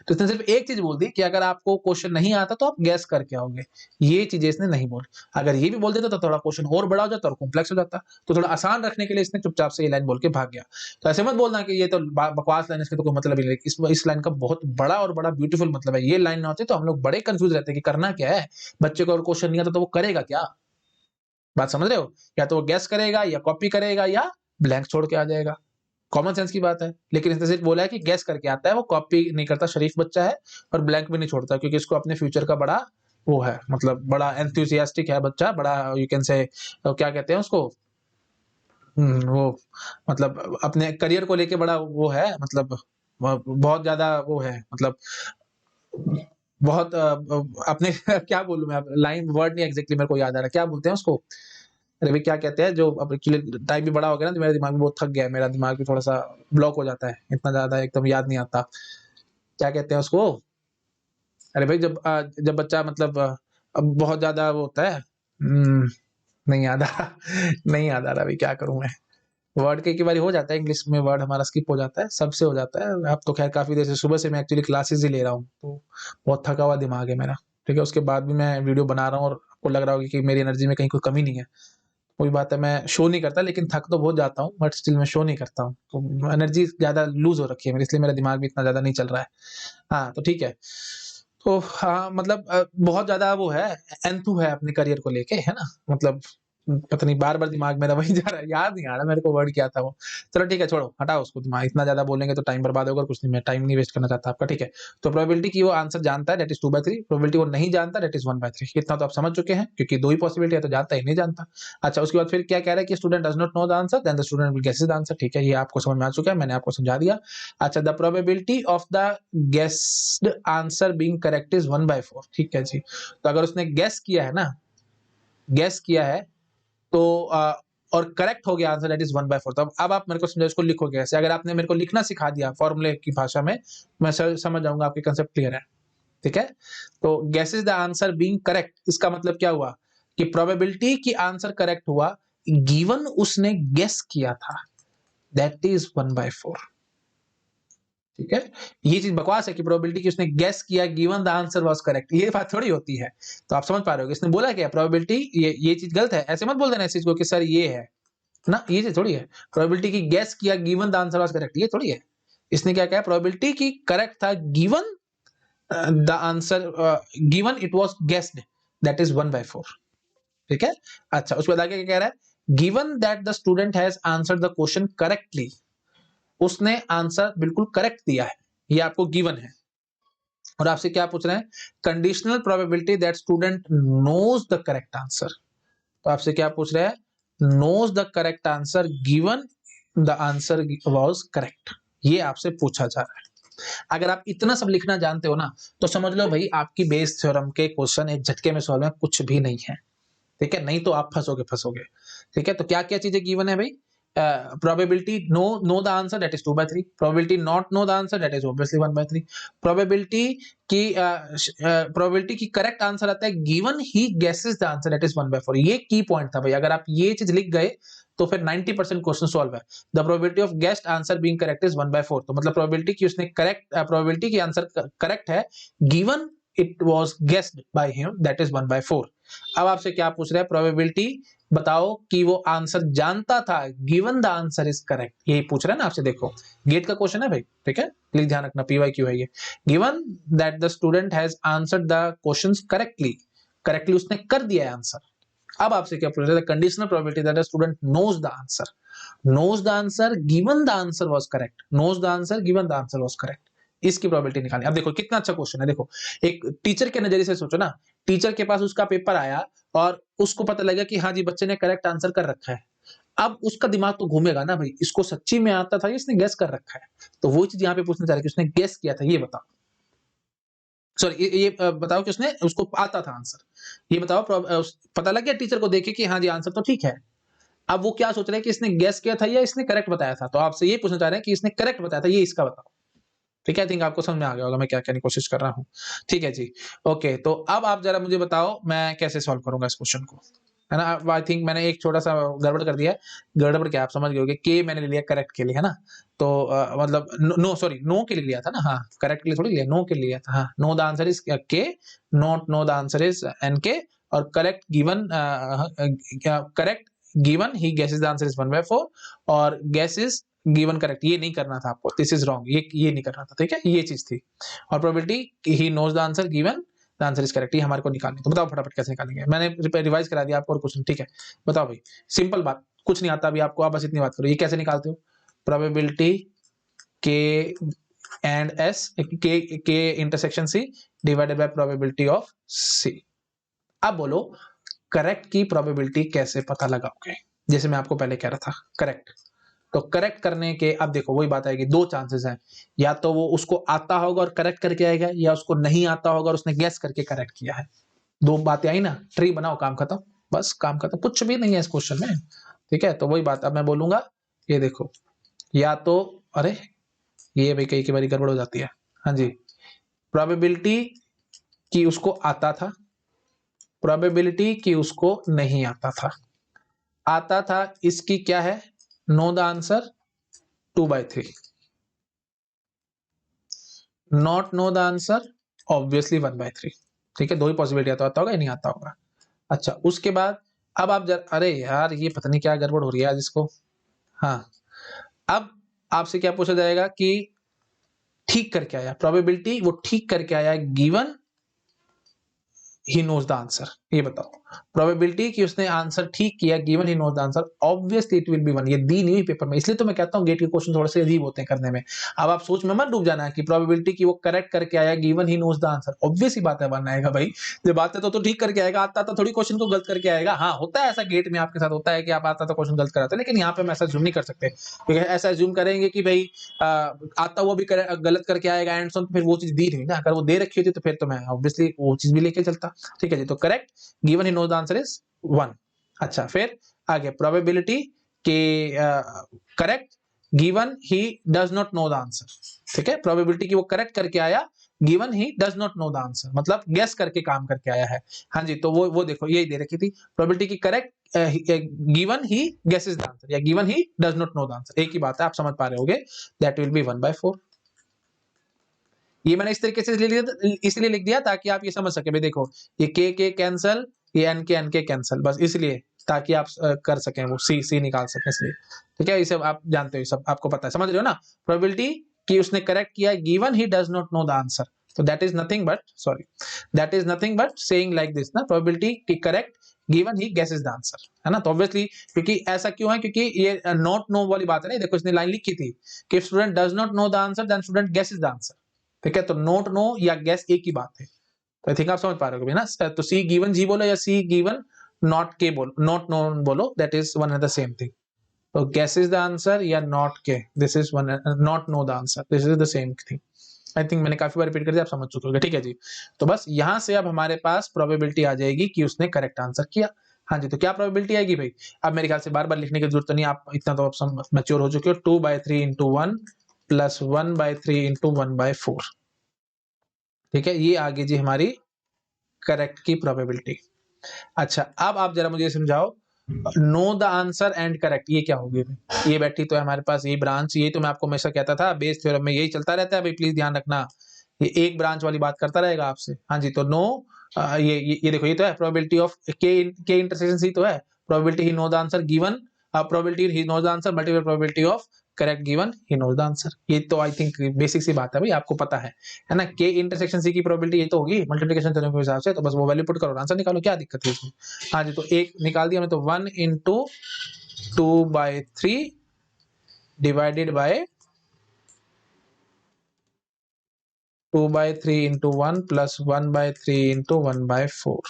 तो इसने सिर्फ एक चीज बोल दी कि अगर आपको क्वेश्चन नहीं आता तो आप गैस करके आओगे, ये चीजें इसने नहीं बोली। अगर ये भी बोल देता तो थोड़ा क्वेश्चन और बड़ा हो जाता और कॉम्प्लेक्स हो जाता, तो थोड़ा आसान रखने के लिए इसने चुपचाप से ये लाइन बोल के भाग गया। तो ऐसे मत बोलना कि ये तो बकवास लाइन, इसके तो कोई मतलब ही नहीं। इस लाइन का बहुत बड़ा और बड़ा ब्यूटीफुल मतलब है। ये लाइन ना होती तो हम लोग बड़े कंफ्यूज रहते कि करना क्या है, बच्चे को अगर क्वेश्चन नहीं आता तो वो करेगा क्या। बात समझ रहे हो, या तो वो गैस करेगा या कॉपी करेगा या ब्लैंक छोड़ के आ जाएगा। कॉमन सेंस की बात है, लेकिन इसने सिर्फ बोला है कि गैस करके आता है, वो कॉपी नहीं करता, शरीफ बच्चा है, और ब्लैंक भी नहीं छोड़ता, क्योंकि इसको अपने फ्यूचर का बड़ा वो है, मतलब बड़ा एंथुसियास्टिक है बच्चा, बड़ा यू कैन से, क्या कहते हैं उसको, वो मतलब अपने करियर को लेके बड़ा वो है, मतलब बहुत ज्यादा वो है, मतलब बहुत अपने क्या बोलूं मैं, लाइन वर्ड नहीं एग्जैक्टली मेरे को याद आ रहा, क्या बोलते हैं उसको, अरे भाई क्या कहते हैं, जो अब एक्चुअली टाइम भी बड़ा हो गया ना, तो मेरा दिमाग भी बहुत थक गया है, मेरा दिमाग भी थोड़ा सा ब्लॉक हो जाता है, इतना ज्यादा एकदम याद नहीं आता, क्या कहते हैं उसको। अरे भाई जब बच्चा मतलब अब बहुत ज्यादा वो होता है, नहीं याद आ रहा नहीं याद आ रहा भाई, क्या करूं मैं। वर्ड कई बार हो जाता है, इंग्लिश में वर्ड हमारा स्किप हो जाता है, सबसे हो जाता है। अब तो खैर काफी देर से, सुबह से मैं एक्चुअली क्लासेस ही ले रहा हूँ, तो बहुत थका हुआ दिमाग है मेरा। ठीक है, उसके बाद भी मैं वीडियो बना रहा हूँ और आपको लग रहा होगा कि मेरी एनर्जी में कहीं कोई कमी नहीं है। कोई बात है, मैं शो नहीं करता, लेकिन थक तो बहुत जाता हूँ, बट स्टिल मैं शो नहीं करता हूँ, तो एनर्जी ज्यादा लूज हो रखी है मेरी, इसलिए मेरा दिमाग भी इतना ज्यादा नहीं चल रहा है। हाँ, तो ठीक है। तो हाँ, मतलब बहुत ज्यादा वो है, एंथू है अपने करियर को लेके, है ना, मतलब पता नहीं बार बार दिमाग मेरा वही जा रहा है, याद नहीं आ रहा मेरे को वर्ड क्या था वो। चलो ठीक है, छोड़ो, हटाओ उसको, दिमाग इतना ज्यादा बोलेंगे तो टाइम बर्बाद होगा, कुछ नहीं, मैं टाइम नहीं वेस्ट करना चाहता आपका। ठीक है, तो प्रोबेबिलिटी की वो आंसर जानता है, दैट इज 2/3, प्रोबेबिलिटी वो नहीं जानता, दैट इज 1/3। इतना तो आप समझ चुके हैं, क्योंकि 2 ही पॉसिबिलिटी है, तो जानता ही नहीं जानता। अच्छा, उसके बाद फिर क्या कह रहा है कि student does not know the answer then the student will guess the answer. ठीक है, ये आपको समझ में आ चुका है, मैंने आपको समझा दिया। अच्छा, the probability of the guessed answer being correct is 1/4। ठीक है जी, तो अगर उसने गेस किया है ना, गेस किया है, तो और करेक्ट हो गया आंसर दैट इज 1/4। तो अब आप मेरे को समझो, इसको लिखोगे ऐसे। अगर आपने मेरे को लिखना सिखा दिया फॉर्मूले की भाषा में, मैं समझ जाऊंगा आपके कंसेप्ट क्लियर है। ठीक है, तो guess is the answer being correct, इसका मतलब क्या हुआ कि प्रोबेबिलिटी की आंसर करेक्ट हुआ गिवन उसने गेस किया था, दैट इज 1/4। ठीक है, ये चीज बकवास है कि प्रोबेबिलिटी की उसने गेस किया given the answer was correct, ये बात थोड़ी होती है। तो आप समझ पा रहे हो कि इसने बोला क्या, प्रोबेबिलिटी ये चीज गलत है, ऐसे मत बोल देना इस चीज को कि सर ये है ना, ये चीज थोड़ी है। प्रोबेबिलिटी की गेस किया given the answer was correct, ये थोड़ी है। इसने क्या कहा, प्रोबेबिलिटी की करेक्ट था given the answer, given it was guessed, that is 1/4। ठीक है, अच्छा उसके बाद आगे क्या कह रहा है, given that the student has answered the question correctly, उसने आंसर बिल्कुल करेक्ट दिया है, ये आपको गिवन है। और आपसे क्या पूछ रहे हैं, conditional probability that student knows the correct answer. तो आपसे क्या पूछ रहे हैं, knows the correct answer given the answer was correct, ये आपसे पूछा जा रहा है। अगर आप इतना सब लिखना जानते हो ना, तो समझ लो भाई आपकी बेस थ्योरम के क्वेश्चन एक झटके में सॉल्व है, कुछ भी नहीं है। ठीक है, नहीं तो आप फंसोगे। ठीक है, तो क्या क्या चीजें गिवन है भाई, probability know the answer that is 2/3, probability not know the answer that is obviously 1/3, probability की probability की करेक्ट आंसर आता है given he guesses the answer that is 1/4। ये की पॉइंट था भाई, अगर आप ये चीज लिख गए तो फिर 90% क्वेश्चन सॉल्व है। The probability of guest answer being correct is 1/4, तो मतलब प्रोबेबिलिटी की उसने करेक्ट, प्रोबेबिलिटी की आंसर करेक्ट है given it was guessed by him, that is 1/4। अब आपसे क्या पूछ रहा है, प्रोबेबिलिटी बताओ कि वो आंसर जानता था given the answer is correct, यही पूछ रहा है ना आपसे। देखो गेट का क्वेश्चन है भाई, ठीक है, प्लीज ध्यान रखना, PYQ है ये। Given that the student has answered the questions correctly, correctly उसने कर दिया है आंसर। अब आपसे क्या पूछ रहा है, conditional probability that the student knows the answer, knows the answer given the answer was correct, knows the answer given the answer was correct, इसकी प्रोबेबिलिटी निकालनी। अब देखो कितना अच्छा क्वेश्चन है, देखो एक टीचर के नजरिए से सोचो ना, टीचर के पास उसका पेपर आया और उसको पता लगा कि हाँ जी बच्चे ने करेक्ट आंसर कर रखा है। अब उसका दिमाग तो घूमेगा ना भाई, इसको सच्ची में आता था या इसने गेस कर रखा है। तो वो चीज यहाँ पे पूछना चाह रहा है कि उसने गेस किया था, ये बताओ, सॉरी ये बताओ कि उसने, उसको आता था आंसर, ये बताओ। पता लग गया टीचर को देखे कि हाँ जी आंसर तो ठीक है। अब वो क्या सोच रहे हैं कि इसने गेस किया था या इसने करेक्ट बताया था, तो आपसे ये पूछना चाह रहे हैं कि इसने करेक्ट बताया था, ये इसका बताओ। ठीक है, आई थिंक आपको समझ में आ गया होगा मैं क्या कहने की कोशिश कर रहा हूँ। ठीक है जी, ओके, तो अब आप जरा मुझे बताओ मैं कैसे सॉल्व करूंगा इस क्वेश्चन को, है ना। आई थिंक मैंने एक छोटा सा गड़बड़ कर दिया है, गड़बड़ क्या आप समझ गए होगे, के मैंने ले लिया करेक्ट के लिए, है ना। तो मतलब नो सॉरी नो के लिए लिया था ना, हाँ करेक्ट के लिए थोड़ी लिया, नो के लिए लिया था। हाँ, नो द आंसर इज के, not know the answer is NK, और correct given, correct given he guesses the answer is 1/4, और गेस इज गिवन करेक्ट, ये नहीं करना था आपको, दिस इज रॉन्ग, ये नहीं करना था। ठीक है, ये चीज थी। और probability he knows the answer given the answer is correct, ये हमारे को निकालनी। तो बताओ फटाफट कैसे निकालेंगे, मैंने रिवाइज करा दिया आपको और कुछ नहीं। ठीक है, बताओ भाई, सिंपल बात, कुछ नहीं आता अभी आपको, आप बस इतनी बात करो, ये कैसे निकालते हो, probability K and S, K intersection C divided by probability of C. अब बोलो करेक्ट की प्रोबेबिलिटी कैसे पता लगाओगे, जैसे मैं आपको पहले कह रहा था करेक्ट। तो करेक्ट करने के, अब देखो वही बात आएगी, दो चांसेस हैं, या तो वो उसको आता होगा और करेक्ट करके आएगा, या उसको नहीं आता होगा और उसने गेस करके करेक्ट किया है। दो बातें आई ना, ट्री बनाओ, काम खत्म, बस काम खत्म, कुछ भी नहीं है इस क्वेश्चन में। ठीक है, तो वही बात अब मैं बोलूंगा, ये देखो, या तो, अरे ये भाई कई बार गड़बड़ हो जाती है। हाँ जी, प्रोबेबिलिटी कि उसको आता था, प्रोबेबिलिटी कि उसको नहीं आता था। आता था इसकी क्या है, no the answer 2/3, not know the answer obviously 1/3। ठीक है, दो ही पॉसिबिलिटी, आता होगा या नहीं आता होगा। अच्छा उसके बाद अब आप अरे यार ये पता नहीं क्या गड़बड़ हो रही है आज इसको। हाँ, अब आपसे क्या पूछा जाएगा कि ठीक करके आया, प्रोबेबिलिटी वो ठीक करके आया given he knows the answer, ये बताओ। प्रोबेबिलिटी कि उसने आंसर ठीक किया given he knows the answer, obviously it will be 1, ये दी नहीं हुई पेपर में, इसलिए तो मैं कहता हूं गेट के क्वेश्चन थोड़े से अजीब होते हैं करने में। अब आप सोच में मत डूब जाना कि प्रोबेबिलिटी कि वो करेक्ट करके आया given he knows the answer, obvious ही बात है 1 आएगा भाई, जब आता तो ठीक करके आएगा, आता तो थोड़ी क्वेश्चन को गलत करके आएगा। हाँ होता है ऐसा, गेट में आपके साथ होता है कि आप आता तो क्वेश्चन गलत कराते हैं, लेकिन यहाँ पे हम ऐसा जूम नहीं कर सकते, क्योंकि ऐसा जूम करेंगे कि भाई आता हुआ भी गलत करके आएगा एंड सो, फिर वो चीज दी नहीं ना, अगर वो दे रखी होती तो फिर तो मैं ऑब्वियसली वो चीज भी लेके चलता। ठीक है जी, तो correct given he knows the answer is 1। अच्छा फिर आगे प्रोबेबिलिटी कि correct given he does not know the answer, ठीक है, प्रोबेबिलिटी की वो करेक्ट करके आया, given he does not know the answer, मतलब गेस करके काम करके आया है। हाँ जी, तो वो देखो यही दे रखी थी, प्रोबेबिलिटी की correct given he guesses the answer या given he does not know the answer, एक ही बात है, आप समझ पा रहे होगे, दैट विल बी 1/4। ये मैंने इस तरीके से इसलिए लिख दिया ताकि आप ये समझ सके, भाई देखो ये के कैंसल, ये एन के कैंसल, बस इसलिए ताकि आप कर सकें, वो सी निकाल सकें, इसलिए ठीक है, इसे आप जानते हो, सब आपको पता है, समझ रहे हो ना। प्रोबेबिलिटी कि उसने करेक्ट किया, given he does not know the answer, तो that is nothing but saying like this ना, प्रोबेबिलिटी की correct given he guesses the answer, है ना। तो ऑब्वियसली क्योंकि ऐसा क्यों है, क्योंकि ये नॉट नो वाली बात है ना, देखो इसने लाइन लिखी थी कि student does not know the answer then student guesses the answer, ठीक है, तो नोट नो या गैस एक ही बात है, तो आई थिंक आप समझ पा रहे हो ना। तो सी गिवन जी बोलो या सी गिवन नॉट के बोलो, नॉट नो बोलो, that is one and the same thing. तो गैस इज द आंसर या नॉट के, this is one, not know the answer, this is the same thing. I think मैंने काफी बार रिपीट कर दिया, आप समझ चुके होंगे, ठीक है जी। तो बस यहां से अब हमारे पास प्रोबेबिलिटी आ जाएगी कि उसने करेक्ट आंसर किया। हाँ जी, तो क्या प्रोबेबिलिटी आएगी भाई, अब मेरे ख्याल से बार बार लिखने की जरूरत तो नहीं, आप इतना तो आप मैच्योर हो चुके हो, 2/3 इंटू 1 प्लस 1/3 इंटू 1/4, ठीक है, ये आ गई जी हमारी करेक्ट की प्रोबेबिलिटी। अच्छा, अब आप जरा मुझे समझाओ, no the answer and correct ये क्या होगी, ये बैठी तो है हमारे पास ये ब्रांच, ये तो मैं आपको हमेशा कहता था बेस थ्योरम में यही चलता रहता है भाई, प्लीज ध्यान रखना, ये एक ब्रांच वाली बात करता रहेगा आपसे। हाँ जी, तो नो, ये देखो ये तो है probability of K intersection C तो है, probability he know the answer given, probability he knows the answer multiple probability of correct given he knows the answer, ये तो आई थिंक बेसिक सी बात है भाई, आपको पता है ना। के इंटरसेक्शन सी की प्रोबेबिलिटी ये तो होगी मल्टीप्लिकेशन थ्योरम के हिसाब से, तो बस वो वैल्यू पुट करो, आंसर निकालो, क्या दिक्कत है इसमें। हाँ जी, तो एक निकाल दिया मैं, तो 1 into 2/3 divided by 2/3 into 1 plus 1/3 into 1/4,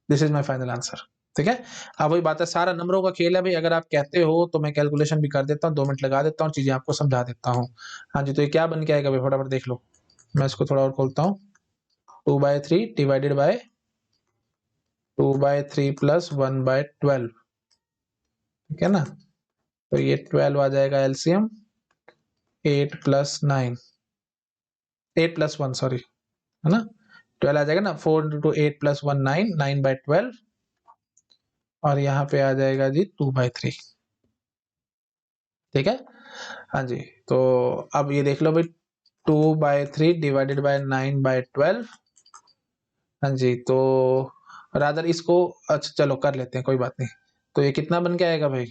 this is my final answer, ठीक है। अब वही बात है, सारा नंबरों का खेल है भाई, अगर आप कहते हो तो मैं कैलकुलेशन भी कर देता हूँ, 2 मिनट लगा देता हूँ, चीजें आपको समझा देता हूँ। हाँ जी, तो ये क्या बन के आएगा भाई, फटाफट देख लो, मैं इसको थोड़ा और खोलता हूँ, 2/3 डिवाइडेड बाय 2/3 प्लस 1/12, ठीक है ना, तो ये 12 आ जाएगा एलसीएम, 8 प्लस 9, 8 प्लस 1 सॉरी, है ना, 12 आ जाएगा ना, 4 इंटू 8 प्लस 1 9, 9/12, और यहाँ पे आ जाएगा जी 2/3, ठीक है। हाँ जी, तो अब ये देख लो भाई, 2/3 डिवाइडेड बाय 9/12, हाँ जी, तो रादर इसको, अच्छा चलो कर लेते हैं, कोई बात नहीं, तो ये कितना बन के आएगा भाई,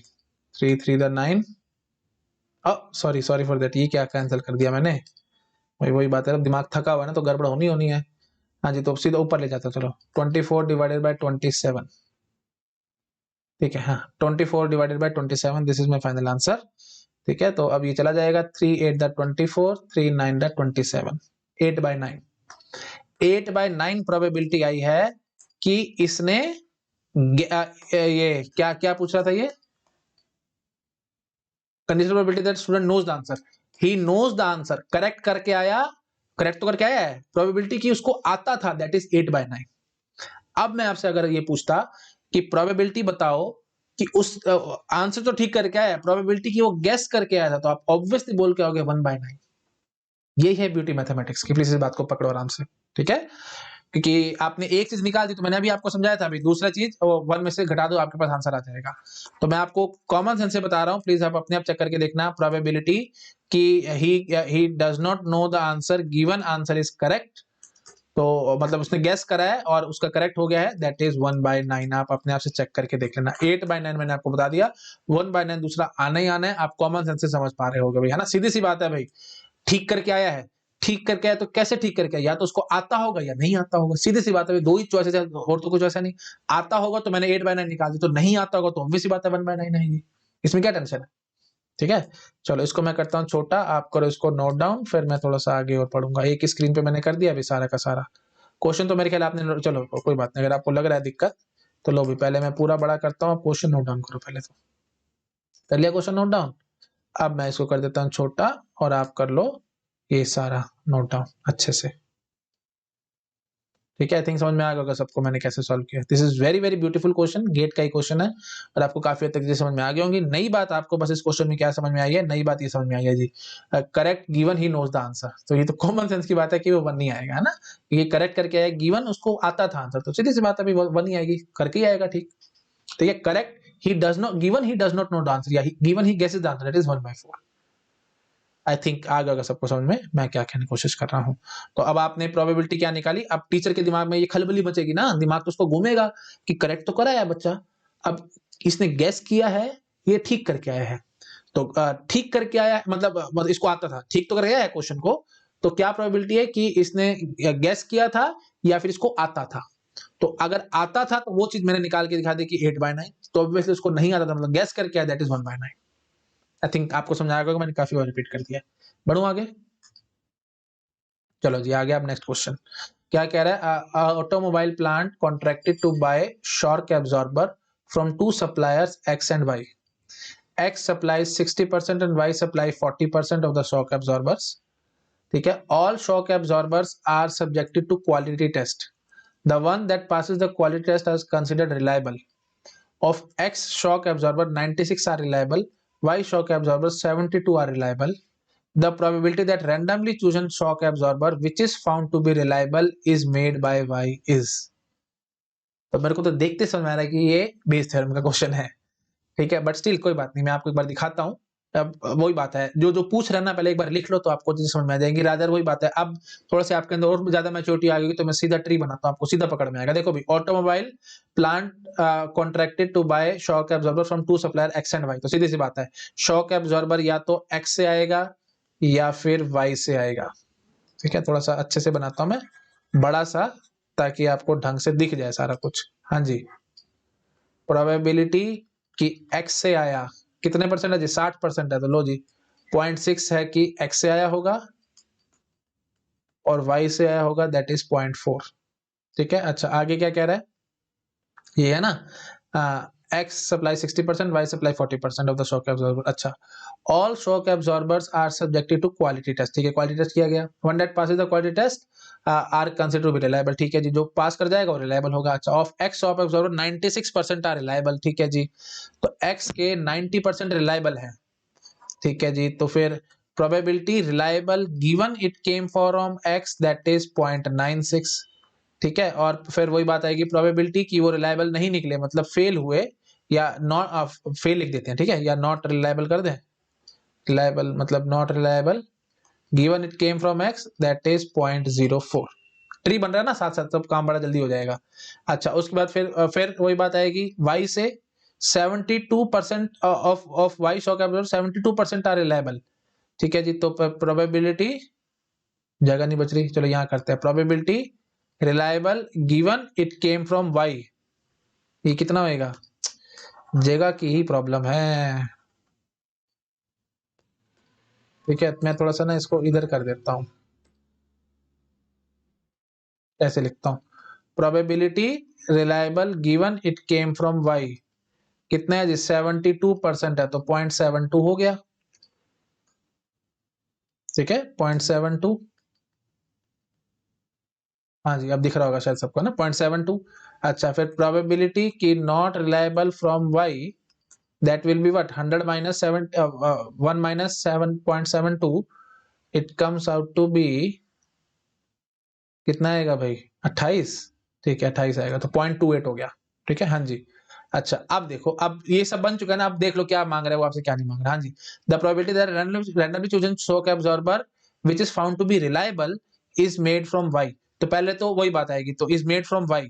3 3 the 9, sorry sorry for that, ये क्या कैंसिल कर दिया मैंने, वही बात है, दिमाग थका हुआ है ना, तो गड़बड़ होनी होनी है। हाँ जी, तो सीधा ऊपर ले जाता, चलो 24 डिवाइडेड बाय 27, ठीक है, हाँ 24 divided by 27, this is my final answer, ठीक है। तो अब ये चला जाएगा, 3 8 द 24, 3 9 द 27, 8/9, 8/9 प्रोबेबिलिटी आई है कि इसने ये क्या क्या पूछ रहा था, ये conditional probability that student knows the answer, he knows the answer, correct करके आया, करेक्ट तो करके आया है, प्रोबेबिलिटी की उसको आता था, दैट इज 8/9। अब मैं आपसे अगर ये पूछता कि प्रोबेबिलिटी बताओ कि उस आंसर तो ठीक करके आया, प्रोबेबिलिटी की वो गेस करके आया था, तो आप ऑब्वियसली बोल के आओगे 1/9। यही है ब्यूटी मैथमेटिक्स की, प्लीज इस बात को पकड़ो आराम से, ठीक है, क्योंकि आपने एक चीज निकाल दी, तो मैंने अभी आपको समझाया था, अभी दूसरा चीज 1 में से घटा दो, आपके पास आंसर आ जाएगा। तो मैं आपको कॉमन सेंस से बता रहा हूं, प्लीज आप अपने आप चेक करके देखना, प्रोबेबिलिटी कि ही does not know the answer given answer is correct, तो मतलब उसने गेस करा है और उसका करेक्ट हो गया है, दैट इज 1/9, आप अपने आप से चेक करके देख लेना। 8/9 मैंने आपको बता दिया, 1/9 दूसरा आना ही आना है, आप कॉमन सेंस से समझ पा रहे होगे भाई, है ना, सीधी सी बात है भाई, ठीक करके आया है, ठीक करके आया तो कैसे ठीक करके आया, या तो उसको आता होगा या नहीं आता होगा, सीधी सी बात है, दो ही चॉइसेस है, और तो कुछ ऐसा नहीं, आता होगा तो मैंने 8/9 निकाल दी, तो नहीं आता होगा तो ऑब्वियस सी बात है 1/9 आएगी, इसमें क्या टेंशन है, ठीक है। चलो इसको मैं करता हूँ छोटा, आप करो इसको नोट डाउन, फिर मैं थोड़ा सा आगे और पढ़ूंगा, एक स्क्रीन पे मैंने कर दिया अभी सारा का सारा क्वेश्चन, तो मेरे ख्याल आपने, चलो कोई बात नहीं, अगर आपको लग रहा है दिक्कत तो लो भी, पहले मैं पूरा बड़ा करता हूँ, क्वेश्चन नोट डाउन करो, पहले तो कर लिया क्वेश्चन नोट डाउन, अब मैं इसको कर देता हूँ छोटा, और आप कर लो ये सारा नोट डाउन अच्छे से, ठीक है, आई थिंक समझ में आ गया होगा सबको मैंने कैसे सॉल्व किया। This is very very beautiful question, GATE का ही क्वेश्चन है और आपको काफी हद तक समझ में आ गई होंगी। नई बात आपको बस इस क्वेश्चन में क्या समझ में आई है, नई बात ये समझ में आई है जी, correct given he knows the answer. तो ये तो कॉमन सेंस की बात है कि वो 1 नहीं आएगा, है ना, ये करेक्ट करके आया, गिवन उसको आता था आंसर, तो सीधी सी बात, अभी 1 ही आएगी, करके ही आएगा। ठीक, तो ये correct he does not, given he does not know the answer, या given he guesses the answer, that is 1/4। I think आ गया सबको समझ में मैं क्या कहने की कोशिश कर रहा हूं। तो अब आपने प्रोबेबिलिटी क्या निकाली, अब टीचर के दिमाग में ये खलबली मचेगी ना, दिमाग तो उसको घूमेगा कि करेक्ट तो करा है बच्चा, अब इसने गेस किया है, ये ठीक करके आया है, तो ठीक करके आया मतलब इसको आता था, ठीक तो करके आया है क्वेश्चन को, तो क्या प्रोबेबिलिटी है कि इसने गेस किया था या फिर इसको आता था। तो अगर आता था तो वो चीज मैंने निकाल के दिखा दी कि 8/9, तो ऑब्वियसली उसको नहीं आता था, मतलब गेस करके आया, दैट इज 1/9। आई थिंक आपको समझ आएगा, मैंने काफी बार रिपीट कर दिया। बढ़ू आगे, चलो जी आगे। अब नेक्स्ट क्वेश्चन क्या कह रहा है, automobile plant contracted to buy shock absorber from 2 suppliers X and Y. X supplies 60% and Y supply 40% of the shock absorbers. ठीक है, all shock absorbers are subjected to quality test. The one that passes the quality test is considered reliable. Of X shock absorber, 96 are reliable, Y shock absorbers 72 are reliable. The probability that randomly chosen shock absorber which is found to be reliable is made by Y is. तो मेरे को तो देखते समझ में आ रहा है कि ये बेस थ्योरम का क्वेश्चन है। ठीक है, बट स्टिल कोई बात नहीं, मैं आपको एक बार दिखाता हूँ। अब वही बात है, जो जो पूछ रहे ना पहले एक बार लिख लो तो आपको चीजें समझ में आ जाएंगी। रादर वही बात है, अब थोड़ा सा आपके अंदर और ज्यादा मैच्योरिटी आ गई तो मैं सीधा ट्री बनाता हूँ, आपको सीधा पकड़ में आएगा। देखो भाई, automobile plant contracted to buy shock absorber from 2 supplier X and Y, तो सीधी सी बात है, शॉक एब्जॉर्बर या तो X से आएगा या फिर Y से आएगा। ठीक है, थोड़ा सा अच्छे से बनाता हूं मैं, बड़ा सा, ताकि आपको ढंग से दिख जाए सारा कुछ। हाँ जी, प्रोबेबिलिटी कि X से आया कितने परसेंट है जी, 60% है, तो लो जी 0.6 है कि X से आया होगा और Y से आया होगा, दैट इज 0.4। ठीक है, अच्छा आगे क्या कह रहा है, ये है ना, X supply 60%, Y supply 40% of the shock absorber। अच्छा, all shock absorbers are subjected to quality test। ठीक है, quality test किया गया, one that passes the quality test are considered to be reliable। ठीक है जी, जो पास कर जाएगा वो रिलायबल होगा। अच्छा, of X shock absorber 96% are reliable। ठीक है जी, तो X के 90% रिलायबल है। ठीक है जी, तो फिर probability reliable given it came from X, that is 0.96। ठीक है, और फिर वही बात आएगी, प्रोबेबिलिटी कि वो रिलायबल नहीं निकले, मतलब फेल हुए, या नॉट फेल लिख देते हैं, ठीक है, या नॉट रिलायबल कर दें, रिलायबल मतलब not reliable given it came from X, that is 0.04। Tree बन रहा है ना साथ साथ, सब काम बड़ा जल्दी हो जाएगा। अच्छा, उसके बाद फिर वही बात आएगी, Y से 72% of Y shock absorber 72% are reliable. ठीक है जी, तो प्रोबेबिलिटी, जगह नहीं बच रही, चलो यहाँ करते हैं, probability reliable given it came from Y, ये कितना होएगा, जगह की ही प्रॉब्लम है। ठीक है, मैं थोड़ा सा ना इसको इधर कर देता हूं, ऐसे लिखता हूं, probability reliable given it came from Y कितना है जी, 72% है, तो 0.72 हो गया। ठीक है, 0.72, हाँ जी अब दिख रहा होगा शायद सबको ना, 0.72। अच्छा, फिर प्रोबेबिलिटी की not reliable from Y, that will be what, 100 minus 7 1 minus 7.72, it comes out to be कितना आएगा भाई, 28। ठीक है, 28 आएगा, तो 0.28 हो गया। ठीक है, हाँ जी। अच्छा, अब देखो, अब ये सब बन चुका है ना, अब देख लो क्या मांग रहा है वो आपसे, क्या नहीं मांग रहा। हाँ जी, the probability that randomly chosen shock absorber which is found to be reliable is made from Y। तो पहले तो वही बात आएगी, तो इज मेड फ्रॉम Y,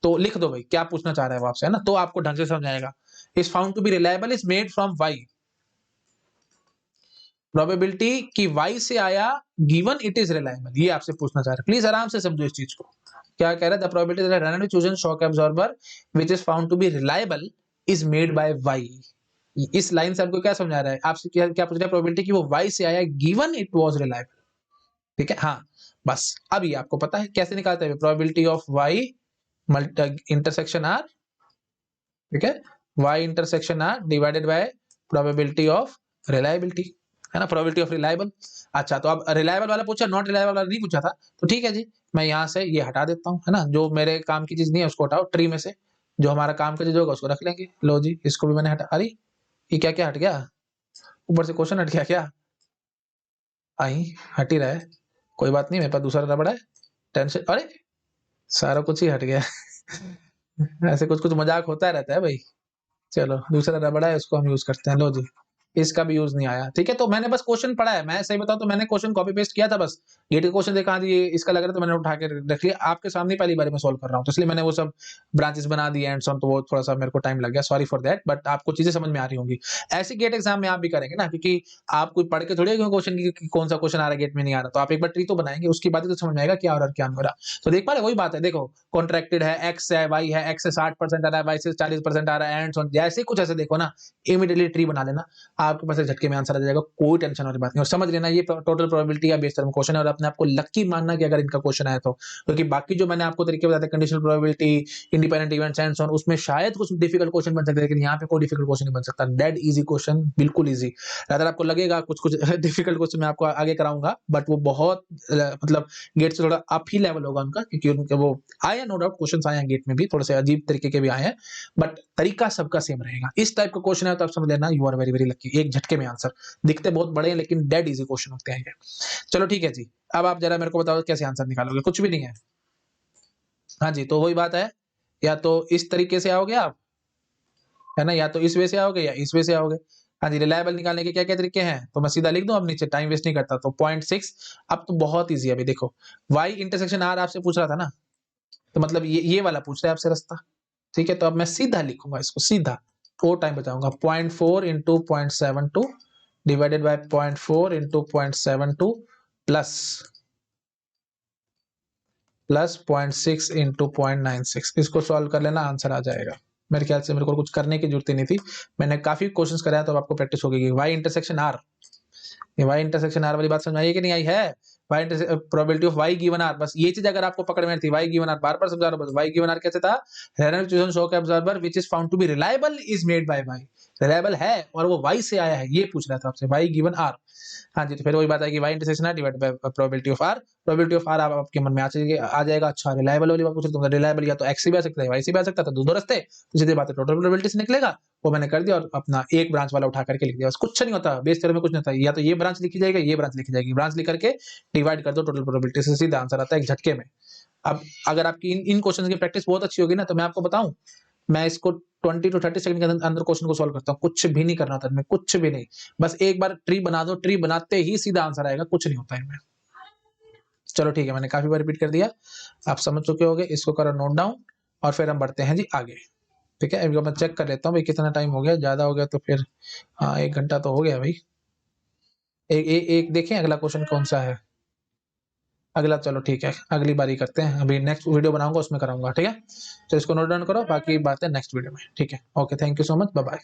तो लिख दो भाई क्या पूछना चाह रहा है वो आपसे, है ना, तो आपको ढंग से समझ आएगा। Is found to be reliable is made from Y, probability कि Y से आया गिवन इट इज रिलायबल, ये आपसे पूछना चाह रहा है। प्लीज आराम से समझो इस चीज को, क्या कह रहा है, the probability that randomly chosen shock absorber which is found to be reliable is made by Y। इस लाइन से आपको क्या समझा रहा है, आपसे क्या क्या पूछ रहा है, प्रोबेबिलिटी कि वो Y से आया गिवन इट वाज रिलायबल। ठीक है, हाँ बस, अब ये आपको पता है कैसे निकालते हैं, probability of Y intersection R, ठीक है, Y intersection R divided by probability of reliability. है ना, प्रोबेबिलिटी ऑफ रिलायबल। अच्छा, तो अब रिलायबल वाला पूछा, नॉट रिलायबल वाला नहीं पूछा था, तो ठीक है जी, मैं यहाँ से ये हटा देता हूँ, है ना, जो मेरे काम की चीज नहीं है उसको हटाओ, ट्री में से जो हमारा काम का चीज होगा उसको रख लेंगे। लो जी, इसको भी मैंने हटा, अरे ये क्या क्या हट गया, ऊपर से क्वेश्चन हट गया क्या, आई हट ही रहा है, कोई बात नहीं, मेरे पास दूसरा रबड़ है, टेंशन, अरे सारा कुछ ही हट गया ऐसे कुछ कुछ मजाक होता रहता है भाई। चलो दूसरा रबड़ है, उसको हम यूज करते हैं। लो जी, इसका भी यूज नहीं आया, ठीक है। तो मैंने बस क्वेश्चन पढ़ा है, मैं सही बताऊं तो मैंने क्वेश्चन कॉपी पेस्ट किया था बस, गेट का क्वेश्चन देखा जी इसका लग रहा है तो मैंने उठा के रख लिया, आपके सामने पहली बार में सॉल्व कर रहा हूं, तो इसलिए मैंने वो सब ब्रांचेस बना दिए एंड सॉन, तो वो थोड़ा सा मेरे को टाइम लग गया, सॉरी फॉर दैट, बट आपको चीजें समझ में आ रही होंगी। ऐसे गेट एग्जाम में आप भी करेंगे ना, क्योंकि आप कोई पढ़ के थोड़ी क्वेश्चन की कौन सा क्वेश्चन आ रहा है गेट में नहीं आ रहा, तो आप एक बार ट्री तो बनाएंगे, उसके बाद ही तो समझ में आएगा क्या हो रहा है क्या नहीं हो रहा। तो देख पा रहे, वही बात है, देखो कॉन्ट्रैक्टेड है, एक्स है, वाई है, एक्स से 60% आ रहा है, वाई से 40% आ रहा है, एंड सॉन, जैसे कुछ ऐसे देखो ना, इमीडिएटली ट्री बना लेना, आपके पास झटके में आंसर आ जाएगा, कोई टेंशन वाली बात नहीं। और समझ लेना ये टोटल प्रोबेबिलिटी या बेस थ्योरम क्वेश्चन है, और अपने आपको लकी मानना कि अगर इनका क्वेश्चन आया तो, क्योंकि बाकी जो मैंने आपको तरीके बताए conditional probability, independent events and so on, उसमें शायद कुछ डिफिकल्ट क्वेश्चन बन सकते हैं, लेकिन यहाँ पे कोई डिफिकल्ट क्वेश्चन नहीं बन सकता, डेड इजी क्वेश्चन, बिल्कुल इजी। अगर आपको लगेगा कुछ कुछ डिफिकल्ट क्वेश्चन मैं आपको आगे कराऊंगा, बट वो बहुत मतलब गेट से थोड़ा अप ही लेवल होगा उनका, क्योंकि उनके वो आए, नो डाउट क्वेश्चन आए हैं गेट में भी, थोड़े से अजीब तरीके के भी आए हैं, बट तरीका सबका सेम रहेगा। इस टाइप का क्वेश्चन है तो आप समझ लेना you are very very lucky, एक झटके में आंसर, दिखते बहुत बड़े हैं लेकिन डेड इजी क्वेश्चन होते हैं ये। चलो ठीक है जी, अब आप जरा मेरे को बताओ कैसे आंसर निकालोगे, कुछ भी नहीं है। हाँ जी, तो वही बात है, या तो इस तरीके से आओगे आप, है ना, या तो इस वे से आओगे या इस वे से आओगे। हाँ जी, रिलायबल निकालने के क्या क्या तरीके हैं, तो मैं सीधा लिख दूं अब नीचे, टाइम वेस्ट नहीं करता, तो 0.6। अब तो बहुत ईजी है, अभी देखो y इंटरसेक्शन r आपसे पूछ रहा था ना, तो मतलब ये वाला पूछ रहा है आपसे रास्ता, ठीक है। तो अब मैं सीधा लिखूंगा इसको, सीधा और टाइम बचाऊंगा, 0.4 into 0.72 divided by 0.4 into 0.72 plus 0.6 into 0.96, इसको सॉल्व कर लेना, आंसर आ जाएगा। मेरे ख्याल से मेरे को कुछ करने की जरूरत ही नहीं थी, मैंने काफी क्वेश्चंस कराया, तो आपको प्रैक्टिस हो गई। y इंटरसेक्शन r, ये y इंटरसेक्शन r वाली बात समझ आई है कि नहीं आई है, y probability of y given r, बस ये चीज अगर आपको पकड़ में थी, y गिवन r बार बार समझा रहा हूं, बस y गिवन r कैसे था, रैंडम ट्यूशन शो के absorber which is found to be reliable is made by y, reliable है और वो y से आया है, ये पूछ रहा था आपसे, y गिवन r। हाँ जी, तो फिर वही बात है कि y intersection r divided by probability of r, probability of r आपके मन में आ जाएगा। अच्छा, रिलायबल वाली बात पूछ रहे, तो रिलायबल या तो x से भी आ सकता है, y से भी आ सकता है, तो दो रास्ते, तो सीधी बात है टोटल प्रोबेबिलिटी से निकलेगा, वो मैंने कर दिया और अपना एक ब्रांच वाला उठा करके लिख दिया, बस कुछ नहीं होता, बेस थ्योरम में कुछ नहीं होता, या तो ये ब्रांच लिखी जाएगी, ये ब्रांच लिखी जाएगी, ब्रांच लिख करके डिवाइड कर दो टोटल प्रोबेबिलिटी से, सीधा आंसर आता है एक झटके में। अब अगर आपकी इन क्वेश्चन की प्रैक्टिस बहुत अच्छी होगी ना, तो मैं आपको बताऊं, मैं इसको 20 to 30 सेकंड के अंदर क्वेश्चन को सॉल्व करता हूँ, कुछ भी नहीं करना होता है, कुछ भी नहीं, बस एक बार ट्री बना दो, ट्री बनाते ही सीधा आंसर आएगा, कुछ नहीं होता है इनमें। चलो ठीक है, मैंने काफी बार रिपीट कर दिया, आप समझ चुके होंगे, इसको करो नोट डाउन और फिर हम बढ़ते हैं जी आगे। ठीक है, अभी मैं चेक कर लेता हूँ भाई कितना टाइम हो गया, ज्यादा हो गया तो फिर, हाँ 1 घंटा तो हो गया भाई। एक देखें अगला क्वेश्चन कौन सा है, अगला, चलो ठीक है अगली बारी करते हैं, अभी नेक्स्ट वीडियो बनाऊंगा उसमें कराऊंगा, ठीक है। तो इसको नोट डाउन करो, बाकी बातें नेक्स्ट वीडियो में, ठीक है। Okay, thank you so much, bye bye.